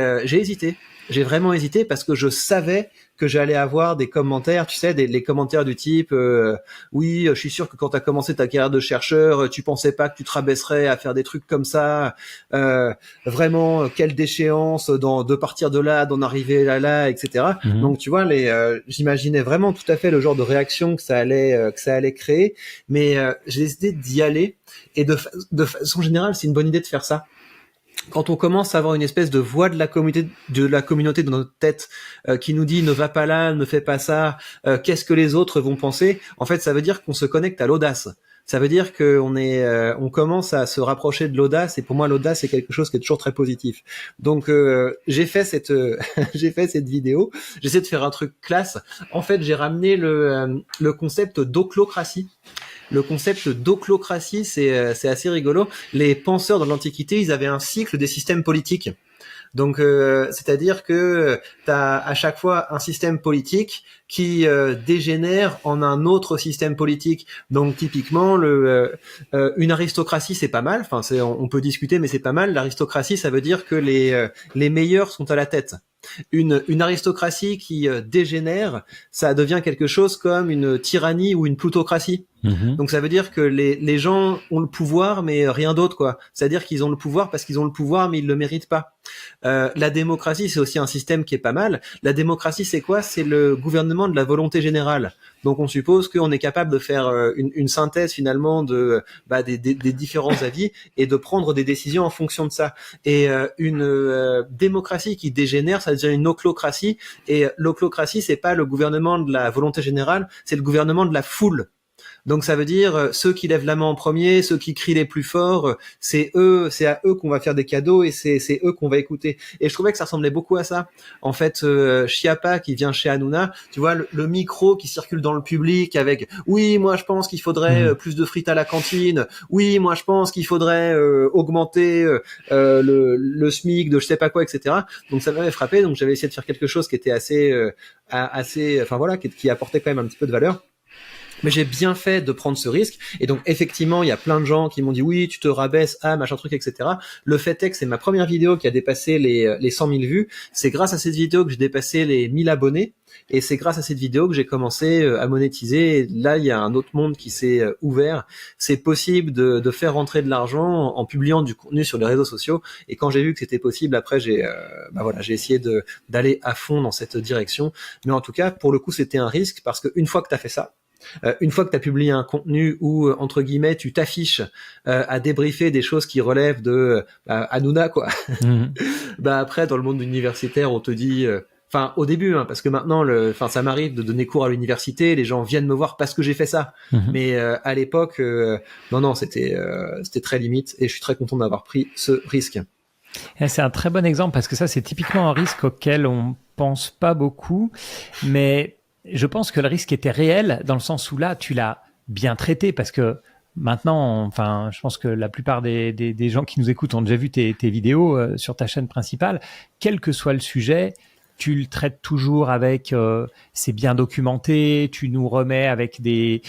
j'ai vraiment hésité parce que je savais que j'allais avoir des commentaires, tu sais, les commentaires du type oui, je suis sûr que quand tu as commencé ta carrière de chercheur, tu pensais pas que tu te rabaisserais à faire des trucs comme ça. Vraiment, quelle déchéance de partir de là, d'en arriver là, etc. Donc tu vois, j'imaginais vraiment tout à fait le genre de réaction que ça allait créer, mais j'ai décidé d'y aller. Et de façon générale, c'est une bonne idée de faire ça. Quand on commence à avoir une espèce de voix de la communauté dans notre tête qui nous dit ne va pas là, ne fais pas ça, qu'est-ce que les autres vont penser, en fait ça veut dire qu'on se connecte à l'audace. Ça veut dire on commence à se rapprocher de l'audace, et pour moi l'audace c'est quelque chose qui est toujours très positif. Donc j'ai fait cette vidéo, j'essaie de faire un truc classe. En fait, j'ai ramené le concept d'oclocratie. Le concept d'oclocratie, c'est assez rigolo. Les penseurs dans l'Antiquité, ils avaient un cycle des systèmes politiques. Donc, c'est-à-dire que t'as à chaque fois un système politique qui dégénère en un autre système politique. Donc, typiquement, une aristocratie, c'est pas mal. Enfin, on peut discuter, mais c'est pas mal. L'aristocratie, ça veut dire que les meilleurs sont à la tête. Une aristocratie qui dégénère, ça devient quelque chose comme une tyrannie ou une plutocratie. Donc ça veut dire que les gens ont le pouvoir, mais rien d'autre, quoi. C'est-à-dire qu'ils ont le pouvoir parce qu'ils ont le pouvoir, mais ils le méritent pas. La démocratie, c'est aussi un système qui est pas mal. La démocratie, c'est quoi? C'est le gouvernement de la volonté générale. Donc on suppose qu'on est capable de faire une synthèse finalement des différents avis et de prendre des décisions en fonction de ça. Et une démocratie qui dégénère, ça devient une oclocratie. Et l'oclocratie, c'est pas le gouvernement de la volonté générale, c'est le gouvernement de la foule. Donc ça veut dire ceux qui lèvent la main en premier, ceux qui crient les plus forts, c'est à eux qu'on va faire des cadeaux et c'est eux qu'on va écouter. Et je trouvais que ça ressemblait beaucoup à ça. En fait, Schiappa qui vient chez Hanouna, tu vois le micro qui circule dans le public avec oui, moi je pense qu'il faudrait plus de frites à la cantine. Oui, moi je pense qu'il faudrait augmenter le SMIC de je sais pas quoi, etc. Donc ça m'avait frappé. Donc j'avais essayé de faire quelque chose qui était assez, enfin voilà, qui apportait quand même un petit peu de valeur. Mais j'ai bien fait de prendre ce risque. Et donc, effectivement, il y a plein de gens qui m'ont dit oui, tu te rabaisses, machin truc, etc. Le fait est que c'est ma première vidéo qui a dépassé les 100 000 vues. C'est grâce à cette vidéo que j'ai dépassé les 1000 abonnés. Et c'est grâce à cette vidéo que j'ai commencé à monétiser. Et là, il y a un autre monde qui s'est ouvert. C'est possible de faire rentrer de l'argent en publiant du contenu sur les réseaux sociaux. Et quand j'ai vu que c'était possible, après, j'ai essayé d'aller à fond dans cette direction. Mais en tout cas, pour le coup, c'était un risque parce qu'une fois que tu as fait ça, une fois que tu as publié un contenu où, entre guillemets, tu t'affiches à débriefer des choses qui relèvent de Hanouna, quoi. Après, dans le monde universitaire, on te dit... Enfin, au début, parce que maintenant, ça m'arrive de donner cours à l'université, les gens viennent me voir parce que j'ai fait ça. Mais à l'époque, non, c'était très limite et je suis très content d'avoir pris ce risque. Et c'est un très bon exemple parce que ça, c'est typiquement un risque auquel on pense pas beaucoup, mais je pense que le risque était réel dans le sens où là, tu l'as bien traité parce que maintenant, je pense que la plupart des gens qui nous écoutent ont déjà vu tes vidéos sur ta chaîne principale. Quel que soit le sujet, tu le traites toujours avec c'est bien documenté, tu nous remets avec des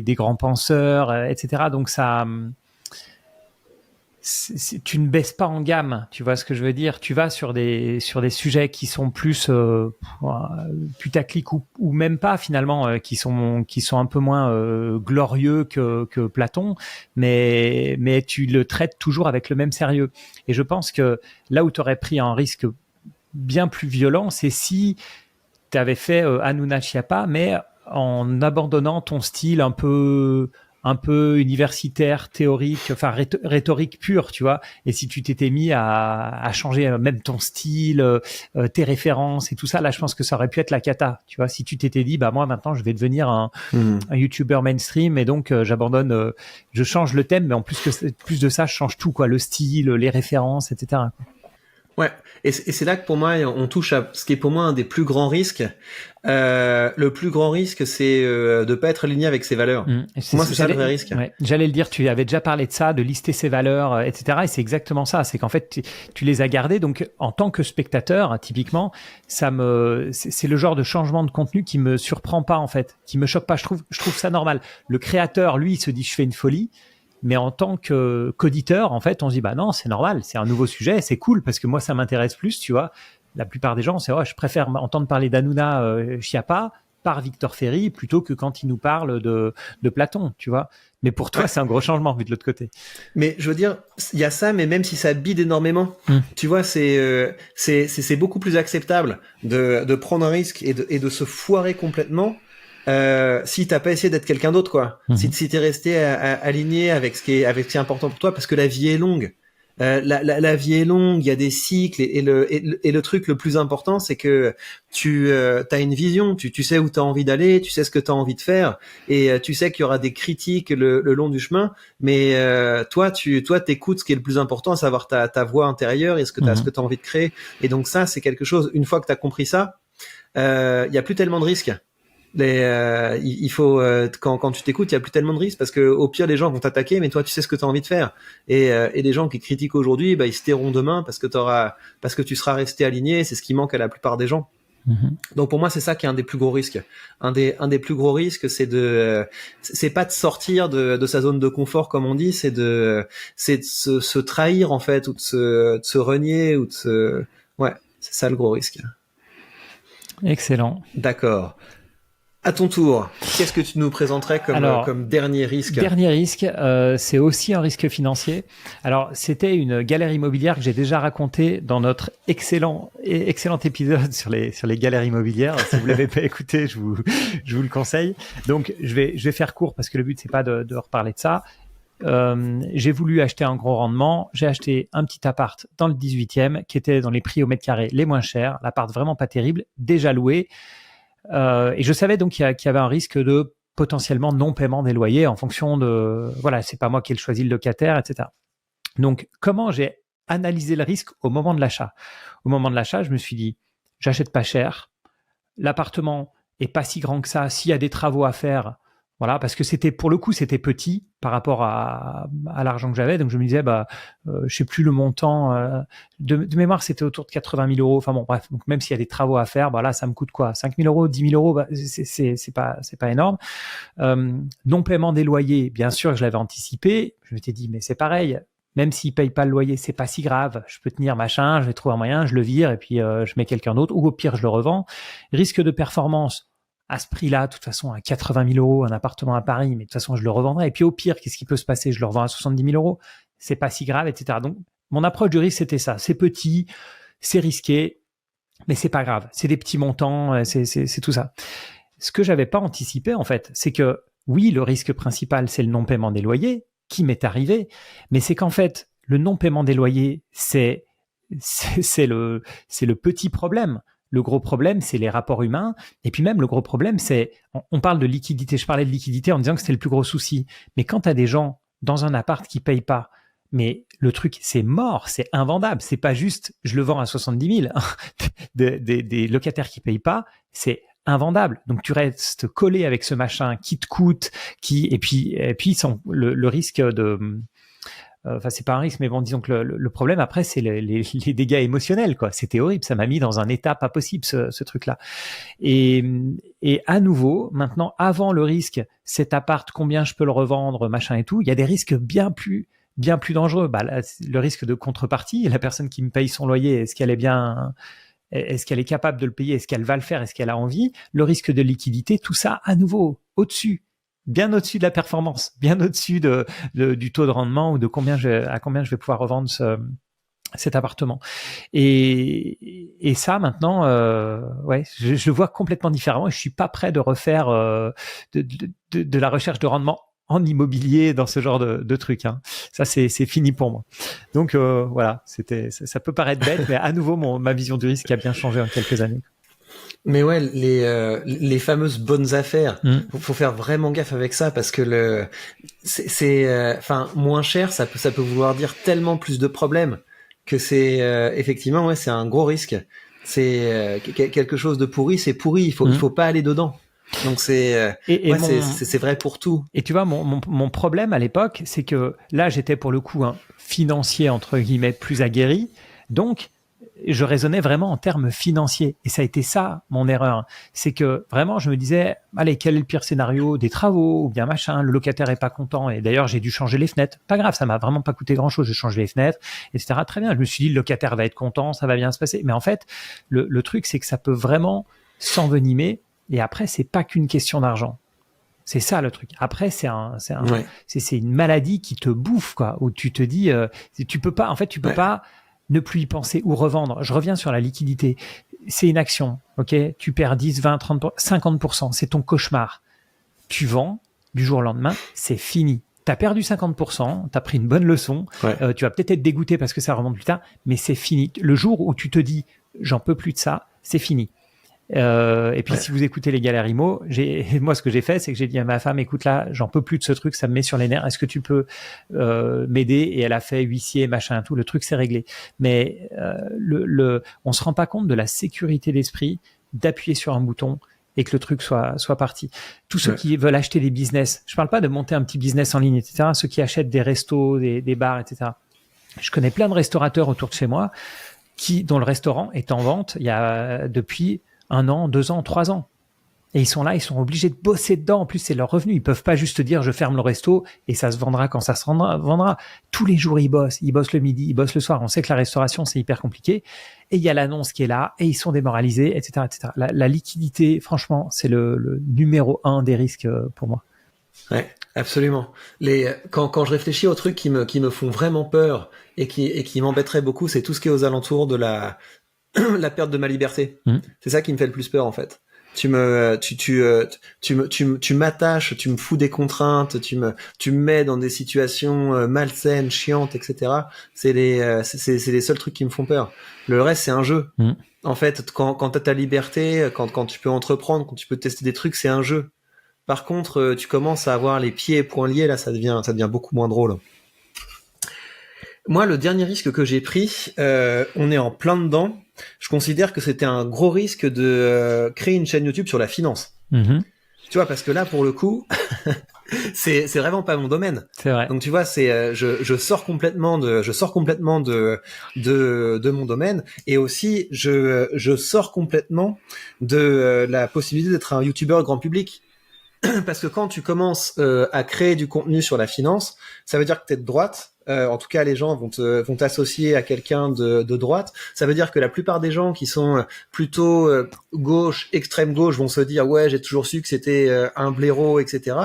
grands penseurs, etc. Donc ça... tu ne baisses pas en gamme, tu vois ce que je veux dire. Tu vas sur des sujets qui sont plus putaclic ou même pas finalement, qui sont un peu moins glorieux que Platon, mais tu le traites toujours avec le même sérieux. Et je pense que là où tu aurais pris un risque bien plus violent, c'est si tu avais fait Hanouna Chiappa, mais en abandonnant ton style un peu universitaire, théorique, rhétorique pure, tu vois. Et si tu t'étais mis à changer même ton style, tes références et tout ça, là, je pense que ça aurait pu être la cata, tu vois. Si tu t'étais dit, moi, maintenant, je vais devenir un YouTuber mainstream et donc j'abandonne, je change le thème, mais en plus de ça, je change tout, quoi, le style, les références, etc. Ouais, et c'est là que pour moi, on touche à ce qui est pour moi un des plus grands risques. Le plus grand risque, c'est de pas être aligné avec ses valeurs. Pour moi, c'est ça le vrai risque. Ouais, j'allais le dire, tu avais déjà parlé de ça, de lister ses valeurs, etc. Et c'est exactement ça. C'est qu'en fait, tu les as gardées. Donc, en tant que spectateur, typiquement, c'est le genre de changement de contenu qui me surprend pas, en fait, qui me choque pas. Je trouve ça normal. Le créateur, lui, il se dit, je fais une folie. Mais en tant qu'auditeur, en fait, on se dit, non, c'est normal, c'est un nouveau sujet, c'est cool, parce que moi, ça m'intéresse plus, tu vois. La plupart des gens, je préfère entendre parler d'Hanouna Chiappa par Victor Ferry plutôt que quand il nous parle de Platon, tu vois. Mais pour toi, c'est un gros changement vu de l'autre côté. Mais je veux dire, il y a ça, mais même si ça bide énormément, tu vois, c'est beaucoup plus acceptable de prendre un risque et de se foirer complètement. Si t'as pas essayé d'être quelqu'un d'autre, quoi. Si t'es resté aligné avec ce qui est important pour toi, parce que la vie est longue. La vie est longue, il y a des cycles et le truc le plus important, c'est que tu as une vision, tu sais où t'as envie d'aller, tu sais ce que t'as envie de faire et tu sais qu'il y aura des critiques le long du chemin, mais toi t'écoutes ce qui est le plus important, à savoir ta voix intérieure et ce que t'as envie de créer. Et donc ça, c'est quelque chose. Une fois que t'as compris ça, il y a plus tellement de risques. Il faut quand tu t'écoutes, il y a plus tellement de risques parce que au pire les gens vont t'attaquer, mais toi tu sais ce que tu as envie de faire. Et les gens qui critiquent aujourd'hui, ils se tairont demain parce que tu seras resté aligné. C'est ce qui manque à la plupart des gens. Donc pour moi c'est ça qui est un des plus gros risques. Un des plus gros risques, c'est pas de sortir de sa zone de confort comme on dit, c'est de se trahir en fait, ou de se renier, ou ouais, c'est ça le gros risque. Excellent. D'accord. À ton tour, qu'est-ce que tu nous présenterais comme dernier risque ? Dernier risque, c'est aussi un risque financier. Alors, c'était une galère immobilière que j'ai déjà racontée dans notre excellent épisode sur les galères immobilières. Si vous l'avez pas écouté, je vous le conseille. Donc, je vais faire court parce que le but c'est pas de reparler de ça. J'ai voulu acheter un gros rendement. J'ai acheté un petit appart dans le 18e qui était dans les prix au mètre carré les moins chers. L'appart vraiment pas terrible, déjà loué. Et je savais donc qu'il y avait un risque de potentiellement non-paiement des loyers en fonction de... Voilà, c'est pas moi qui ai choisi le locataire, etc. Donc, comment j'ai analysé le risque au moment de l'achat ? Au moment de l'achat, je me suis dit, j'achète pas cher, l'appartement est pas si grand que ça, s'il y a des travaux à faire, Voilà, parce que c'était pour le coup c'était petit par rapport à l'argent que j'avais, donc je me disais je sais plus le montant de mémoire, c'était autour de 80 000 euros. Enfin bon, bref, donc même s'il y a des travaux à faire, là ça me coûte quoi, 5 000 euros, 10 000 euros, c'est pas énorme. Non paiement des loyers, bien sûr que je l'avais anticipé. Je m'étais dit mais c'est pareil. Même s'il paye pas le loyer, c'est pas si grave. Je peux tenir machin, je vais trouver un moyen, je le vire et puis je mets quelqu'un d'autre, ou au pire je le revends. Risque de performance. À ce prix-là, de toute façon, à 80 000 euros, un appartement à Paris, mais de toute façon, je le revendrai. Et puis au pire, qu'est-ce qui peut se passer? Je le revends à 70 000 euros. C'est pas si grave, etc. Donc, mon approche du risque, c'était ça. C'est petit, c'est risqué, mais c'est pas grave. C'est des petits montants, c'est tout ça. Ce que j'avais pas anticipé, en fait, c'est que oui, le risque principal, c'est le non-paiement des loyers, qui m'est arrivé, mais c'est qu'en fait, le non-paiement des loyers, c'est le petit problème. Le gros problème, c'est les rapports humains. Et puis même, le gros problème, c'est, on parle de liquidité. Je parlais de liquidité en disant que c'était le plus gros souci. Mais quand tu as des gens dans un appart qui payent pas, mais le truc, c'est mort, c'est invendable. C'est pas juste, je le vends à 70 000. des locataires qui payent pas, c'est invendable. Donc tu restes collé avec ce machin qui te coûte, et puis sans le risque de... Enfin, c'est pas un risque, mais bon, disons que le problème après, c'est les dégâts émotionnels, quoi. C'était horrible, ça m'a mis dans un état pas possible, ce truc-là. Et à nouveau, maintenant, avant le risque, cet appart, combien je peux le revendre, machin et tout, il y a des risques bien plus dangereux. Là, le risque de contrepartie, la personne qui me paye son loyer, est-ce qu'elle est capable de le payer, est-ce qu'elle va le faire, est-ce qu'elle a envie? Le risque de liquidité, tout ça, à nouveau, au-dessus. Bien au-dessus de la performance, bien au-dessus du taux de rendement ou à combien je vais pouvoir revendre cet appartement. Et ça, maintenant, je le vois complètement différemment et je suis pas prêt de refaire de la recherche de rendement en immobilier dans ce genre de truc. Hein. Ça, c'est fini pour moi. Donc voilà, ça peut paraître bête, mais à nouveau, ma vision du risque a bien changé en quelques années. Mais ouais, les fameuses bonnes affaires, faut faire vraiment gaffe avec ça parce que moins cher, ça peut vouloir dire tellement plus de problèmes que c'est effectivement ouais, c'est un gros risque. C'est quelque chose de pourri, c'est pourri, il faut pas aller dedans. Donc c'est vrai pour tout. Et tu vois, mon problème à l'époque, c'est que là, j'étais pour le coup un financier entre guillemets plus aguerri, donc je raisonnais vraiment en termes financiers. Et ça a été ça, mon erreur. C'est que vraiment, je me disais, allez, quel est le pire scénario? Des travaux ou bien machin, le locataire est pas content. Et d'ailleurs, j'ai dû changer les fenêtres. Pas grave, ça m'a vraiment pas coûté grand chose. J'ai changé les fenêtres, etc. Très bien. Je me suis dit, le locataire va être content, ça va bien se passer. Mais en fait, le truc, c'est que ça peut vraiment s'envenimer. Et après, c'est pas qu'une question d'argent. C'est ça le truc. Après, c'est une maladie qui te bouffe, quoi. Où tu te dis, tu peux pas ne plus y penser ou revendre. Je reviens sur la liquidité. C'est une action, ok? Tu perds 10, 20, 30, 50%. C'est ton cauchemar. Tu vends du jour au lendemain, c'est fini. Tu as perdu 50%, tu as pris une bonne leçon. Ouais. Tu vas peut-être être dégoûté parce que ça remonte plus tard, mais c'est fini. Le jour où tu te dis, j'en peux plus de ça, c'est fini. Et puis si vous écoutez les galères IMO, moi ce que j'ai fait, c'est que j'ai dit à ma femme, écoute là, j'en peux plus de ce truc, ça me met sur les nerfs, est-ce que tu peux m'aider? Et elle a fait huissier, machin, tout, le truc c'est réglé. Mais on se rend pas compte de la sécurité d'esprit d'appuyer sur un bouton et que le truc soit parti. Tous ceux qui veulent acheter des business, je parle pas de monter un petit business en ligne, etc. Ceux qui achètent des restos, des bars, etc. Je connais plein de restaurateurs autour de chez moi dont le restaurant est en vente il y a depuis 1 an, 2 ans, 3 ans. Et ils sont là, ils sont obligés de bosser dedans. En plus, c'est leur revenu. Ils peuvent pas juste dire, je ferme le resto et ça se vendra quand ça se vendra. Tous les jours, ils bossent. Ils bossent le midi, ils bossent le soir. On sait que la restauration, c'est hyper compliqué. Et il y a l'annonce qui est là et ils sont démoralisés, etc., etc. La liquidité, franchement, c'est le numéro 1 des risques pour moi. Ouais, absolument. Quand je réfléchis aux trucs qui me font vraiment peur et qui m'embêteraient beaucoup, c'est tout ce qui est aux alentours de la perte de ma liberté. C'est ça qui me fait le plus peur en fait. Tu m'attaches, tu me fous des contraintes, tu me mets dans des situations malsaines, chiantes, etc. C'est les seuls trucs qui me font peur. Le reste c'est un jeu. En fait, quand t'as ta liberté, quand tu peux entreprendre, quand tu peux tester des trucs, c'est un jeu. Par contre, tu commences à avoir les pieds et poings liés, là ça devient beaucoup moins drôle. Moi, le dernier risque que j'ai pris, on est en plein dedans. Je considère que c'était un gros risque de créer une chaîne YouTube sur la finance. Tu vois, parce que là, pour le coup, c'est vraiment pas mon domaine. C'est vrai. Donc tu vois, je sors complètement de mon domaine, et aussi je sors complètement de la possibilité d'être un youtubeur grand public. Parce que quand tu commences à créer du contenu sur la finance, ça veut dire que tu es de droite. En tout cas, les gens vont t'associer à quelqu'un de droite. Ça veut dire que la plupart des gens qui sont plutôt gauche, extrême gauche, vont se dire ouais, j'ai toujours su que c'était un blaireau, etc.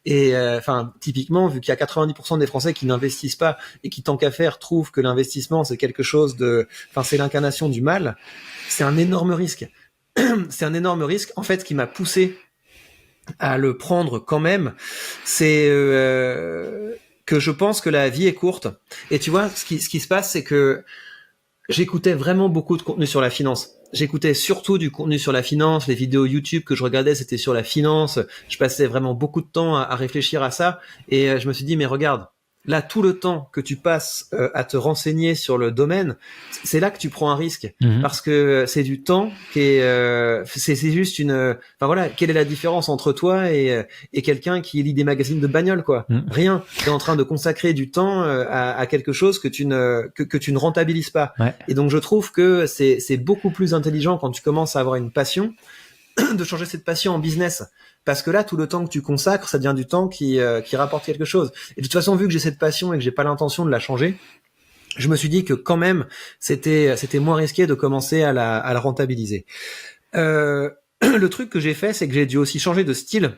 Et enfin, typiquement, vu qu'il y a 90% des Français qui n'investissent pas et qui, tant qu'à faire, trouvent que l'investissement c'est quelque chose c'est l'incarnation du mal. C'est un énorme risque. C'est un énorme risque. En fait, ce qui m'a poussé à le prendre quand même, c'est que je pense que la vie est courte. Et tu vois, ce qui se passe, c'est que j'écoutais vraiment beaucoup de contenu sur la finance. J'écoutais surtout du contenu sur la finance. Les vidéos YouTube que je regardais, c'était sur la finance. Je passais vraiment beaucoup de temps à réfléchir à ça. Et je me suis dit, mais regarde, là, tout le temps que tu passes à te renseigner sur le domaine, c'est là que tu prends un risque. Parce que c'est du temps qui est, c'est juste enfin voilà, quelle est la différence entre toi et quelqu'un qui lit des magazines de bagnole, quoi? Rien. T'es en train de consacrer du temps à quelque chose que tu ne rentabilises pas. Ouais. Et donc, je trouve que c'est beaucoup plus intelligent quand tu commences à avoir une passion de changer cette passion en business. Parce que là, tout le temps que tu consacres, ça devient du temps qui rapporte quelque chose. Et de toute façon, vu que j'ai cette passion et que j'ai pas l'intention de la changer, je me suis dit que quand même, c'était moins risqué de commencer à la rentabiliser. Le truc que j'ai fait, c'est que j'ai dû aussi changer de style.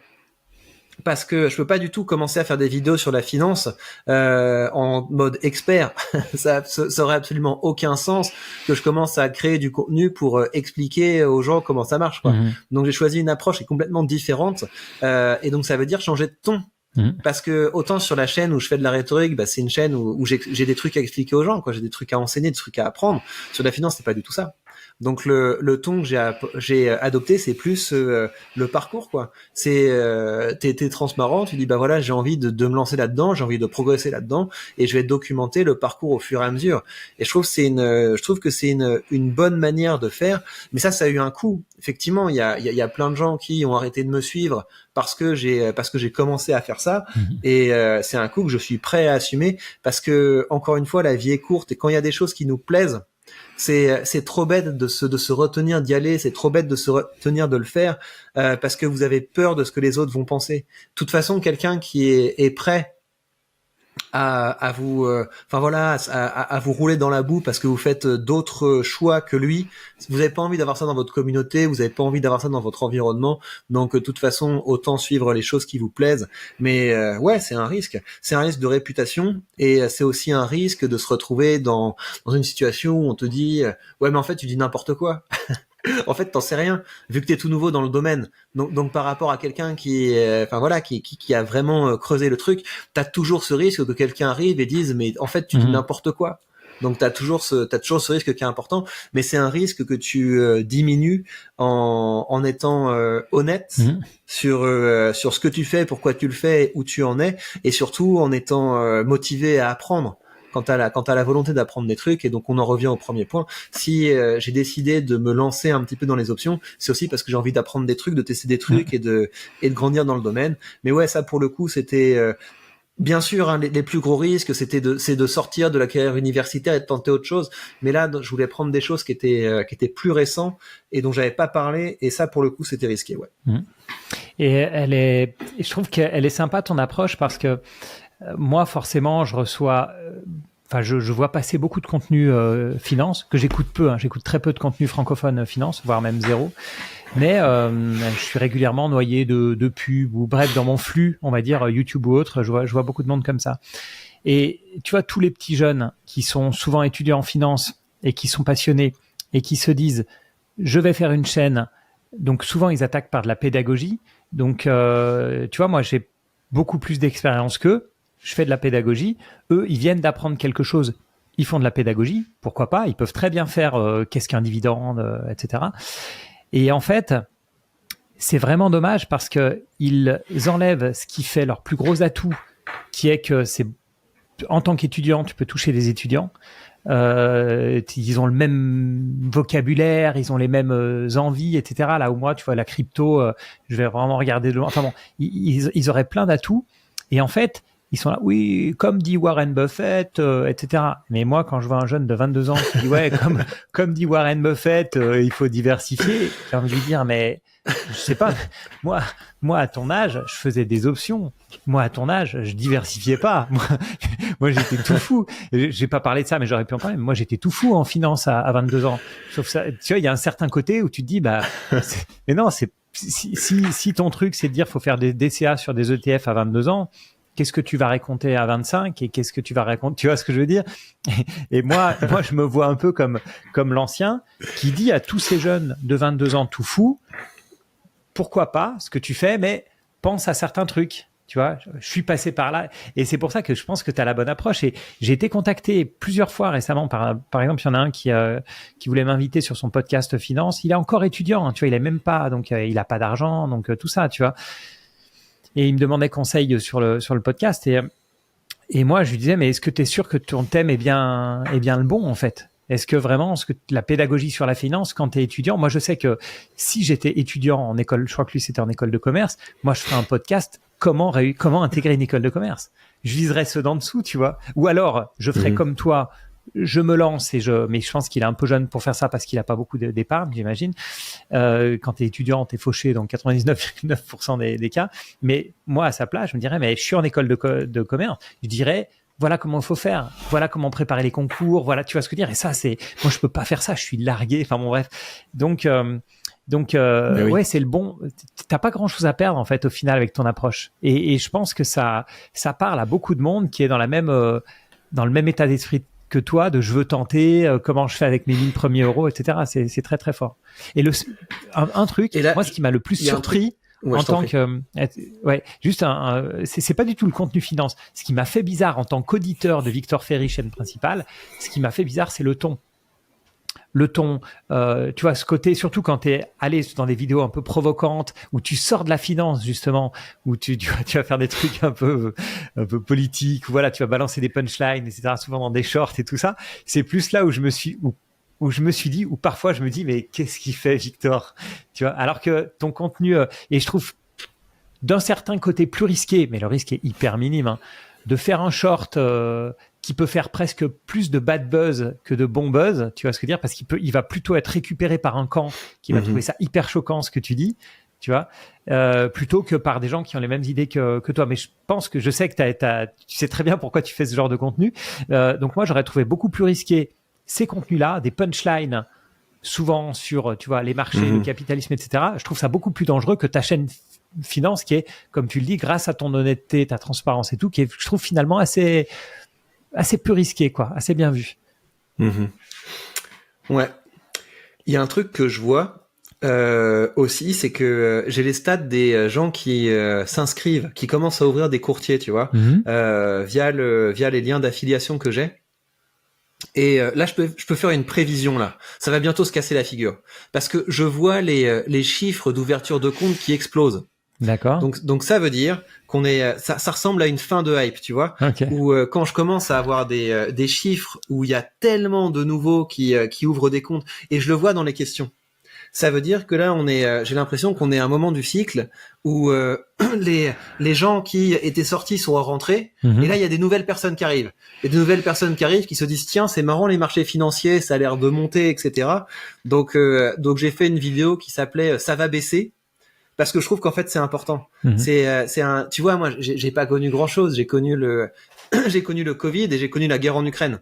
Parce que je peux pas du tout commencer à faire des vidéos sur la finance en mode expert. Ça aurait absolument aucun sens que je commence à créer du contenu pour expliquer aux gens comment ça marche, quoi. Donc j'ai choisi une approche qui est complètement différente, et donc ça veut dire changer de ton. Parce que autant sur la chaîne où je fais de la rhétorique, c'est une chaîne où j'ai des trucs à expliquer aux gens, quoi. J'ai des trucs à enseigner, des trucs à apprendre. Sur la finance, c'est pas du tout ça. Donc le ton que j'ai adopté, c'est plus le parcours, quoi. C'est t'es transparent, tu dis voilà, j'ai envie de me lancer là-dedans, j'ai envie de progresser là-dedans, et je vais documenter le parcours au fur et à mesure. Et je trouve que c'est une bonne manière de faire. Mais ça a eu un coût. Effectivement, il y a plein de gens qui ont arrêté de me suivre parce que j'ai commencé à faire ça. Et c'est un coût que je suis prêt à assumer, parce que encore une fois, la vie est courte, et quand il y a des choses qui nous plaisent, c'est trop bête de se retenir d'y aller, c'est trop bête de se retenir de le faire parce que vous avez peur de ce que les autres vont penser. De toute façon, quelqu'un qui est prêt à vous à vous rouler dans la boue parce que vous faites d'autres choix que lui, vous n'avez pas envie d'avoir ça dans votre communauté, vous n'avez pas envie d'avoir ça dans votre environnement. Donc de toute façon, autant suivre les choses qui vous plaisent. Mais ouais, c'est un risque de réputation, et c'est aussi un risque de se retrouver dans une situation où on te dit ouais, mais en fait tu dis n'importe quoi. En fait, t'en sais rien, vu que t'es tout nouveau dans le domaine. Donc par rapport à quelqu'un qui a vraiment creusé le truc, t'as toujours ce risque que quelqu'un arrive et dise mais en fait tu dis n'importe quoi. Donc t'as toujours ce risque qui est important, mais c'est un risque que tu diminues en étant honnête sur ce que tu fais, pourquoi tu le fais, où tu en es, et surtout en étant motivé à apprendre. Quand t'as la volonté d'apprendre des trucs. Et donc on en revient au premier point. Si j'ai décidé de me lancer un petit peu dans les options, c'est aussi parce que j'ai envie d'apprendre des trucs, de tester des trucs et de grandir dans le domaine. Mais ouais, ça pour le coup, c'était bien sûr les plus gros risques, c'est de sortir de la carrière universitaire et de tenter autre chose. Mais là, je voulais prendre des choses qui étaient plus récentes et dont j'avais pas parlé. Et ça, pour le coup, c'était risqué, ouais. Et je trouve qu'elle est sympa ton approche, parce que moi, forcément, je reçois, je vois passer beaucoup de contenu finance, que j'écoute peu, j'écoute très peu de contenu francophone finance, voire même zéro. Mais je suis régulièrement noyé de pubs, ou bref, dans mon flux, on va dire YouTube ou autre, je vois beaucoup de monde comme ça. Et tu vois, tous les petits jeunes qui sont souvent étudiants en finance et qui sont passionnés et qui se disent « je vais faire une chaîne », donc souvent ils attaquent par de la pédagogie. Donc tu vois, moi j'ai beaucoup plus d'expérience qu'eux. Je fais de la pédagogie. Eux, ils viennent d'apprendre quelque chose. Ils font de la pédagogie. Pourquoi pas? Ils peuvent très bien faire qu'est-ce qu'un dividende, etc. Et en fait, c'est vraiment dommage parce que ils enlèvent ce qui fait leur plus gros atout, qui est que c'est en tant qu'étudiant, tu peux toucher des étudiants. Ils ont le même vocabulaire, ils ont les mêmes envies, etc. Là où moi, tu vois, la crypto, je vais vraiment regarder de loin. Enfin bon, ils auraient plein d'atouts. Et en fait, ils sont là, oui, comme dit Warren Buffett, etc. Mais moi, quand je vois un jeune de 22 ans qui dit, ouais, comme dit Warren Buffett, il faut diversifier, j'ai envie de lui dire, mais je sais pas, moi, à ton âge, je faisais des options. Moi, à ton âge, je diversifiais pas. Moi, j'étais tout fou. J'ai pas parlé de ça, mais j'aurais pu en parler. Moi, j'étais tout fou en finance à 22 ans. Sauf ça, tu vois, il y a un certain côté où tu te dis, bah, mais non, si ton truc, c'est de dire, faut faire des DCA sur des ETF à 22 ans, qu'est-ce que tu vas raconter à 25 et qu'est-ce que tu vas raconter, tu vois ce que je veux dire? Et moi, je me vois un peu comme l'ancien qui dit à tous ces jeunes de 22 ans tout fous, pourquoi pas ce que tu fais, mais pense à certains trucs. Tu vois, je suis passé par là. Et c'est pour ça que je pense que tu as la bonne approche. Et j'ai été contacté plusieurs fois récemment. Par exemple, il y en a un qui voulait m'inviter sur son podcast finance. Il est encore étudiant, hein, tu vois, il est même pas, donc il a pas d'argent, donc tout ça, tu vois. Et il me demandait conseil sur le podcast. Et moi, je lui disais, mais est-ce que tu es sûr que ton thème est bien le bon, en fait? Est-ce que vraiment, la pédagogie sur la finance, quand tu es étudiant, moi, je sais que si j'étais étudiant en école, je crois que lui, c'était en école de commerce, moi, je ferais un podcast, comment intégrer une école de commerce? Je viserais ceux d'en dessous, tu vois. Ou alors, je ferais comme toi, je me lance mais je pense qu'il est un peu jeune pour faire ça parce qu'il a pas beaucoup d'épargne, j'imagine. Quand tu es étudiant, tu es fauché dans 99,9% des cas. Mais moi, à sa place, je me dirais, mais je suis en école de commerce. Je dirais, voilà comment il faut faire. Voilà comment préparer les concours. Voilà, tu vois ce que je veux dire. Et ça, moi, je peux pas faire ça. Je suis largué. Enfin, bon, bref. Donc, oui. Ouais, c'est le bon. T'as pas grand chose à perdre, en fait, au final, avec ton approche. Et je pense que ça parle à beaucoup de monde qui est dans le même état d'esprit que toi, de je veux tenter, comment je fais avec mes 1000 premiers euros, etc. C'est très, très fort. Et un truc, là, moi, ce qui m'a le plus surpris, en tant que, juste c'est pas du tout le contenu finance. Ce qui m'a fait bizarre en tant qu'auditeur de Victor Ferry, chaîne principale, ce qui m'a fait bizarre, c'est le ton. Tu vois, ce côté, surtout quand tu es allé dans des vidéos un peu provocantes, où tu sors de la finance, justement, où tu vas faire des trucs un peu politiques, où voilà, tu vas balancer des punchlines, etc., souvent dans des shorts et tout ça. C'est plus là où je me suis dit, où parfois je me dis, mais qu'est-ce qu'il fait, Victor? Tu vois, alors que ton contenu, et je trouve d'un certain côté plus risqué, mais le risque est hyper minime, hein, de faire un short, qui peut faire presque plus de bad buzz que de bon buzz, tu vois ce que je veux dire, parce il va plutôt être récupéré par un camp qui va trouver ça hyper choquant ce que tu dis, tu vois, plutôt que par des gens qui ont les mêmes idées que toi. Mais je sais que tu sais très bien pourquoi tu fais ce genre de contenu. Donc moi, j'aurais trouvé beaucoup plus risqué ces contenus-là, des punchlines, souvent sur, tu vois, les marchés, le capitalisme, etc. Je trouve ça beaucoup plus dangereux que ta chaîne finance qui est, comme tu le dis, grâce à ton honnêteté, ta transparence et tout, qui est, je trouve finalement assez peu risqué, quoi, assez bien vu. Ouais. Il y a un truc que je vois aussi, c'est que j'ai les stats des gens qui s'inscrivent, qui commencent à ouvrir des courtiers, tu vois, via les liens d'affiliation que j'ai. Et là, je peux faire une prévision là. Ça va bientôt se casser la figure parce que je vois les chiffres d'ouverture de compte qui explosent. D'accord. Donc ça veut dire qu'on ça ressemble à une fin de hype, tu vois, où quand je commence à avoir des chiffres où il y a tellement de nouveaux qui ouvrent des comptes, et je le vois dans les questions. Ça veut dire que là j'ai l'impression qu'on est à un moment du cycle où les gens qui étaient sortis sont rentrés, et là il y a des nouvelles personnes qui arrivent. Et des nouvelles personnes qui arrivent qui se disent tiens, c'est marrant les marchés financiers, ça a l'air de monter, etc. Donc j'ai fait une vidéo qui s'appelait ça va baisser. Parce que je trouve qu'en fait c'est important. Tu vois, moi j'ai pas connu grand chose. J'ai connu le Covid et j'ai connu la guerre en Ukraine.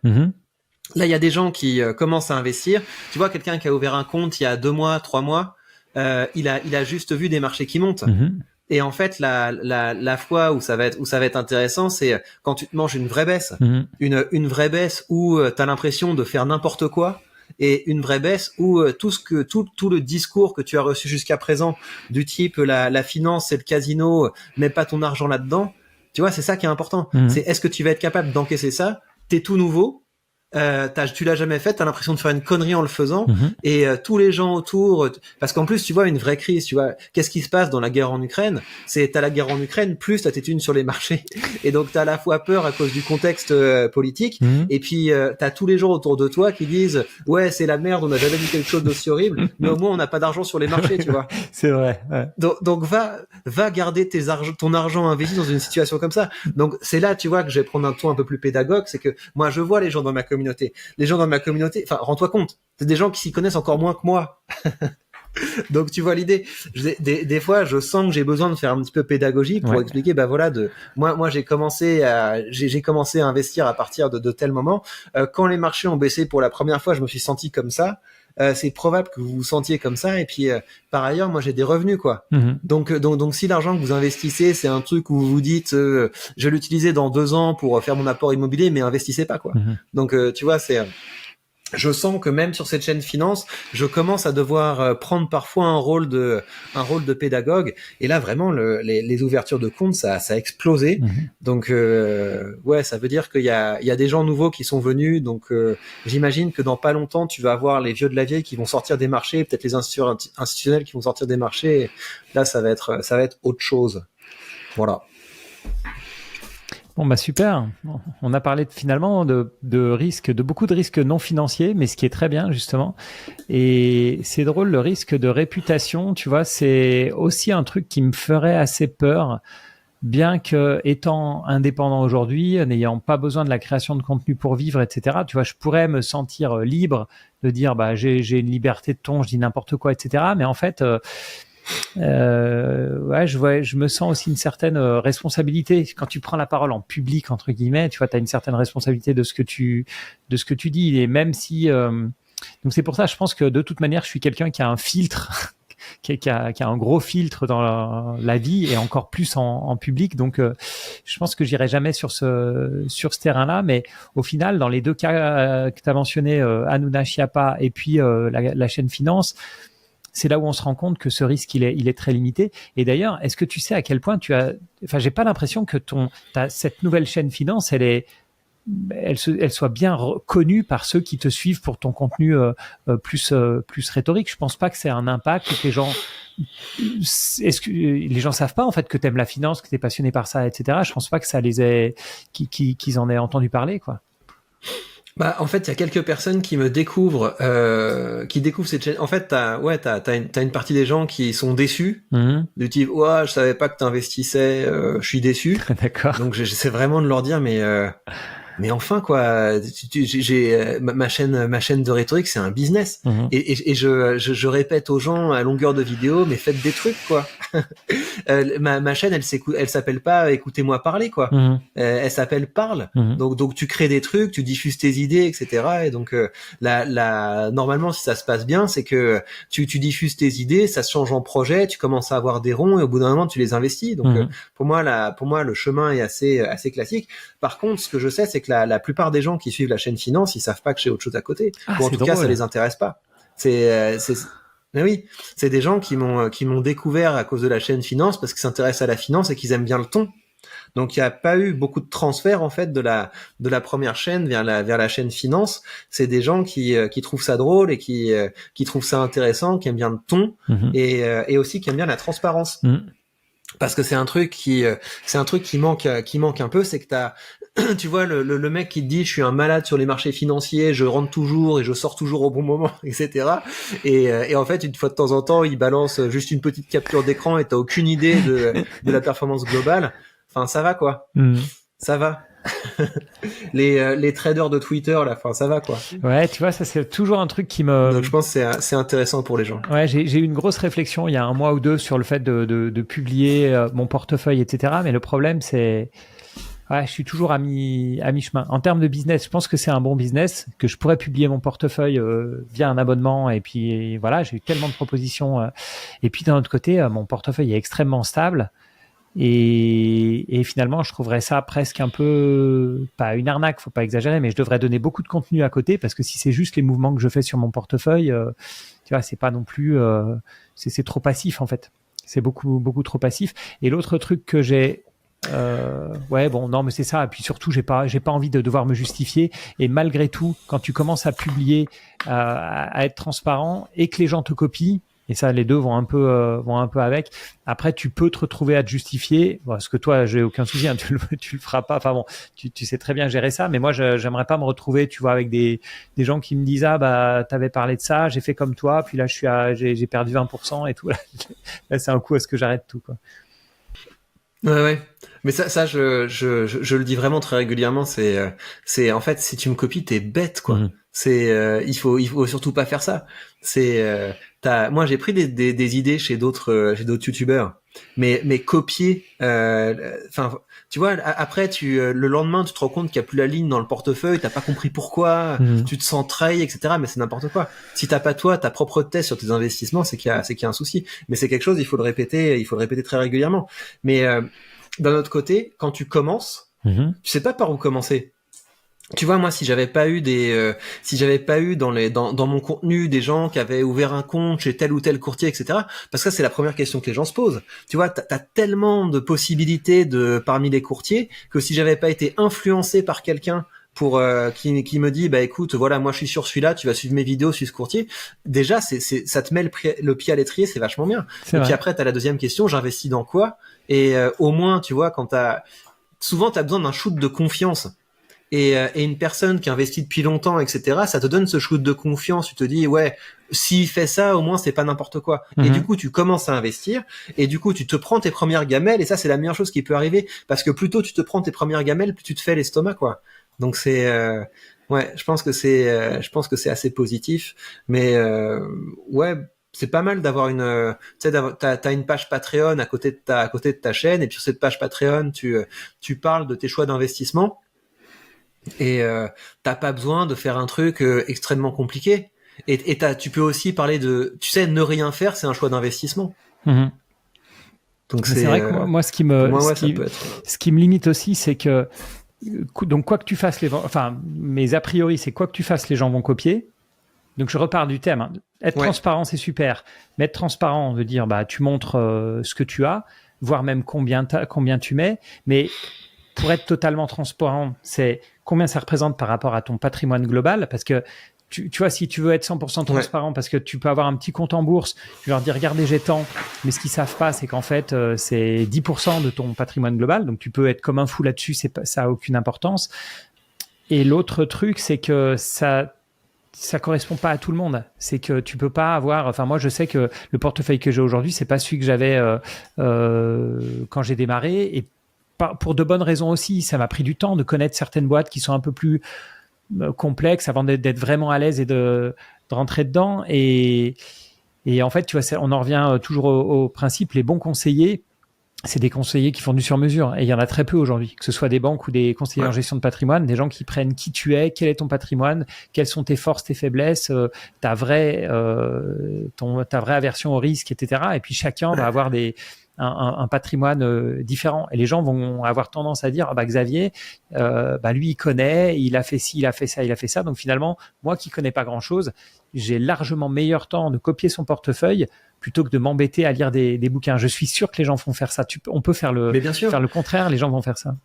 Là il y a des gens qui commencent à investir. Tu vois, quelqu'un qui a ouvert un compte il y a 2 mois, 3 mois, il a juste vu des marchés qui montent. Et en fait la fois où ça va être intéressant, c'est quand tu te manges une vraie baisse, une vraie baisse où t'as l'impression de faire n'importe quoi. Et une vraie baisse où tout le discours que tu as reçu jusqu'à présent du type la finance c'est le casino, mets pas ton argent là-dedans, tu vois, c'est ça qui est important. C'est est-ce que tu vas être capable d'encaisser ça, t'es tout nouveau, tu l'as jamais fait, t'as l'impression de faire une connerie en le faisant, Mhm. et tous les gens autour, parce qu'en plus, tu vois, une vraie crise, tu vois, qu'est-ce qui se passe dans la guerre en Ukraine? T'as la guerre en Ukraine, plus t'as tes thunes sur les marchés, et donc t'as à la fois peur à cause du contexte politique, Mhm. et puis t'as tous les gens autour de toi qui disent, ouais, c'est la merde, on n'a jamais vu quelque chose d'aussi horrible, mais au moins on n'a pas d'argent sur les marchés, tu vois. C'est vrai. Ouais. Donc va garder ton argent investi dans une situation comme ça. Donc c'est là, tu vois, que je vais prendre un ton un peu plus pédagogue, c'est que moi je vois les gens dans ma communauté. Les gens dans ma communauté, enfin rends-toi compte, c'est des gens qui s'y connaissent encore moins que moi. Donc tu vois l'idée. Des fois, je sens que j'ai besoin de faire un petit peu pédagogie pour expliquer, bah voilà, moi j'ai commencé à investir à partir de tel moment. Quand les marchés ont baissé pour la première fois, je me suis senti comme ça. C'est probable que vous vous sentiez comme ça. Et puis par ailleurs, moi j'ai des revenus, quoi. Mhm. Donc si l'argent que vous investissez, c'est un truc où vous vous dites, je vais l'utiliser dans 2 ans pour faire mon apport immobilier, mais investissez pas, quoi. Mhm. Donc tu vois, je sens que même sur cette chaîne finance, je commence à devoir prendre parfois un rôle de pédagogue. Et là, vraiment, les ouvertures de compte, ça a explosé. Mhm. Donc, ouais, ça veut dire qu'il y a des gens nouveaux qui sont venus. Donc, j'imagine que dans pas longtemps, tu vas avoir les vieux de la vieille qui vont sortir des marchés, peut-être les institutionnels qui vont sortir des marchés. Et là, ça va être autre chose. Voilà. Bon, bah super. On a parlé finalement de risques, de beaucoup de risques non financiers, mais ce qui est très bien justement. Et c'est drôle, le risque de réputation, tu vois, c'est aussi un truc qui me ferait assez peur, bien que étant indépendant aujourd'hui, n'ayant pas besoin de la création de contenu pour vivre, etc. Tu vois, je pourrais me sentir libre de dire, bah j'ai une liberté de ton, je dis n'importe quoi, etc. Mais en fait, ouais, je me sens aussi une certaine responsabilité quand tu prends la parole en public, entre guillemets. Tu vois, t'as une certaine responsabilité de ce que tu dis. Et même si, donc c'est pour ça, je pense que de toute manière, je suis quelqu'un qui a un filtre, qui a un gros filtre dans la vie et encore plus en public. Donc, je pense que j'irai jamais sur ce terrain-là. Mais au final, dans les deux cas que tu as mentionné, Hanouna Chiappa et puis la chaîne finance, c'est là où on se rend compte que ce risque, il est très limité. Et d'ailleurs, est-ce que tu sais à quel point j'ai pas l'impression que cette nouvelle chaîne finance, elle soit bien connue par ceux qui te suivent pour ton contenu plus rhétorique. Je pense pas que c'est un impact, que les gens, est-ce que les gens savent pas en fait que t'aimes la finance, que t'es passionné par ça, etc. Je pense pas que ça les ait, qu'ils en aient entendu parler, quoi. Bah, en fait, il y a quelques personnes qui me découvrent, qui découvrent cette chaîne. En fait, t'as une partie des gens qui sont déçus, du type, ouais, je savais pas que t'investissais, je suis déçu. D'accord. Donc, j'essaie vraiment de leur dire, mais enfin, quoi, j'ai ma chaîne de rhétorique, c'est un business. Et je répète aux gens à longueur de vidéo, mais faites des trucs, quoi. Ma chaîne, elle s'appelle pas écoutez-moi parler, quoi. Elle s'appelle Parle. Donc tu crées des trucs, tu diffuses tes idées, etc. Et donc normalement, si ça se passe bien, c'est que tu diffuses tes idées, ça se change en projet, tu commences à avoir des ronds et au bout d'un moment tu les investis. Donc pour moi le chemin est assez classique. Par contre, ce que je sais, c'est que la plupart des gens qui suivent la chaîne finance, ils savent pas que j'ai autre chose à côté. Ou en tout cas, ça les intéresse pas. Mais oui, c'est des gens qui m'ont découvert à cause de la chaîne finance parce qu'ils s'intéressent à la finance et qu'ils aiment bien le ton. Donc il n'y a pas eu beaucoup de transfert en fait de la première chaîne vers la chaîne finance. C'est des gens qui trouvent ça drôle et qui trouvent ça intéressant, qui aiment bien le ton et aussi qui aiment bien la transparence. Parce que c'est un truc qui manque un peu, c'est que tu vois le mec qui te dit je suis un malade sur les marchés financiers, je rentre toujours et je sors toujours au bon moment, etc. Et en fait une fois de temps en temps il balance juste une petite capture d'écran et t'as aucune idée de la performance globale. Enfin ça va quoi, ça va. les traders de Twitter là, enfin ça va quoi. Ouais, tu vois, ça c'est toujours un truc qui me. Donc je pense que c'est intéressant pour les gens. Ouais, j'ai eu une grosse réflexion il y a un mois ou deux sur le fait de publier mon portefeuille, etc. Mais le problème c'est, ouais, je suis toujours à mi-chemin. En termes de business, je pense que c'est un bon business, que je pourrais publier mon portefeuille via un abonnement. Et puis voilà, j'ai eu tellement de propositions. Et puis d'un autre côté, mon portefeuille est extrêmement stable. Et finalement, je trouverais ça presque un peu, pas une arnaque, faut pas exagérer, mais je devrais donner beaucoup de contenu à côté parce que si c'est juste les mouvements que je fais sur mon portefeuille, tu vois, c'est pas non plus, c'est trop passif en fait. C'est beaucoup trop passif. Et l'autre truc que j'ai Ouais, bon, non, mais c'est ça. Et puis surtout, j'ai pas envie de devoir me justifier. Et malgré tout, quand tu commences à publier, à être transparent et que les gens te copient, et ça, les deux vont un peu avec. Après, tu peux te retrouver à te justifier. Bon, parce que toi, j'ai aucun souci, hein, tu le feras pas. Enfin bon, tu sais très bien gérer ça. Mais moi, j'aimerais pas me retrouver, tu vois, avec des gens qui me disent, ah, bah, t'avais parlé de ça, j'ai fait comme toi, puis là, j'ai perdu 20% et tout. Là, c'est un coup à ce que j'arrête tout, quoi. Ouais. Mais ça, je le dis vraiment très régulièrement. C'est en fait, si tu me copies, t'es bête, quoi. Mhm. Il faut surtout pas faire ça. Moi, j'ai pris des idées chez d'autres youtubeurs, mais copier. Enfin, tu vois, après, le lendemain, tu te rends compte qu'il y a plus la ligne dans le portefeuille, t'as pas compris pourquoi, tu te sens trahi, etc. Mais c'est n'importe quoi. Si t'as pas toi, ta propre thèse sur tes investissements, c'est qu'il y a un souci. Mais c'est quelque chose, il faut le répéter très régulièrement. Mais d'un autre côté, quand tu commences, tu sais pas par où commencer. Tu vois, moi, si j'avais pas eu dans mon contenu des gens qui avaient ouvert un compte chez tel ou tel courtier, etc. Parce que ça, c'est la première question que les gens se posent. Tu vois, t'as tellement de possibilités parmi les courtiers que si j'avais pas été influencé par quelqu'un qui me dit, bah écoute, voilà, moi je suis sur celui-là, tu vas suivre mes vidéos sur ce courtier. Déjà, ça te met le pied à l'étrier, c'est vachement bien. C'est et vrai. puis après, t'as la deuxième question, j'investis dans quoi? Et au moins, tu vois, souvent t'as besoin d'un shoot de confiance. Et une personne qui investit depuis longtemps, etc., ça te donne ce shoot de confiance. Tu te dis, ouais, s'il fait ça, au moins c'est pas n'importe quoi. Et du coup, tu commences à investir, et du coup, tu te prends tes premières gamelles, et ça, c'est la meilleure chose qui peut arriver, parce que plus tôt tu te prends tes premières gamelles, plus tu te fais l'estomac, quoi. Donc ouais, je pense que c'est assez positif, mais ouais. C'est pas mal d'avoir tu sais, t'as une page Patreon à côté de ta chaîne, et puis sur cette page Patreon, tu parles de tes choix d'investissement. Et t'as pas besoin de faire un truc extrêmement compliqué. Et tu peux aussi parler tu sais, ne rien faire, c'est un choix d'investissement. Donc c'est vrai que moi, ce qui me limite aussi, c'est que donc quoi que tu fasses, mes a priori, c'est quoi que tu fasses, les gens vont copier. Donc je repars du thème. Hein. Être transparent, c'est super. Mais être transparent veut dire, bah, tu montres ce que tu as, voire même combien tu mets. Mais pour être totalement transparent, c'est combien ça représente par rapport à ton patrimoine global. Parce que tu vois, si tu veux être 100% transparent, parce que tu peux avoir un petit compte en bourse, tu leur dis, regardez, j'ai tant. Mais ce qu'ils savent pas, c'est qu'en fait, c'est 10% de ton patrimoine global. Donc tu peux être comme un fou là-dessus, ça a aucune importance. Et l'autre truc, c'est que ça correspond pas à tout le monde. C'est que tu peux pas avoir. Enfin, moi, je sais que le portefeuille que j'ai aujourd'hui, c'est pas celui que j'avais quand j'ai démarré, et pour de bonnes raisons aussi. Ça m'a pris du temps de connaître certaines boîtes qui sont un peu plus complexes avant d'être vraiment à l'aise et de rentrer dedans. Et en fait, tu vois, on en revient toujours au principe. Les bons conseillers, c'est des conseillers qui font du sur-mesure. Et il y en a très peu aujourd'hui, que ce soit des banques ou des conseillers en gestion de patrimoine, des gens qui prennent qui tu es, quel est ton patrimoine, quelles sont tes forces, tes faiblesses, ta vraie aversion au risque, etc. Et puis chacun va avoir un patrimoine différent. Et les gens vont avoir tendance à dire, ah bah Xavier, lui il connaît, il a fait ci, il a fait ça, il a fait ça. Donc finalement, moi qui connais pas grand-chose, j'ai largement meilleur temps de copier son portefeuille plutôt que de m'embêter à lire des bouquins. Je suis sûr que les gens vont faire ça. On peut faire le contraire, les gens vont faire ça.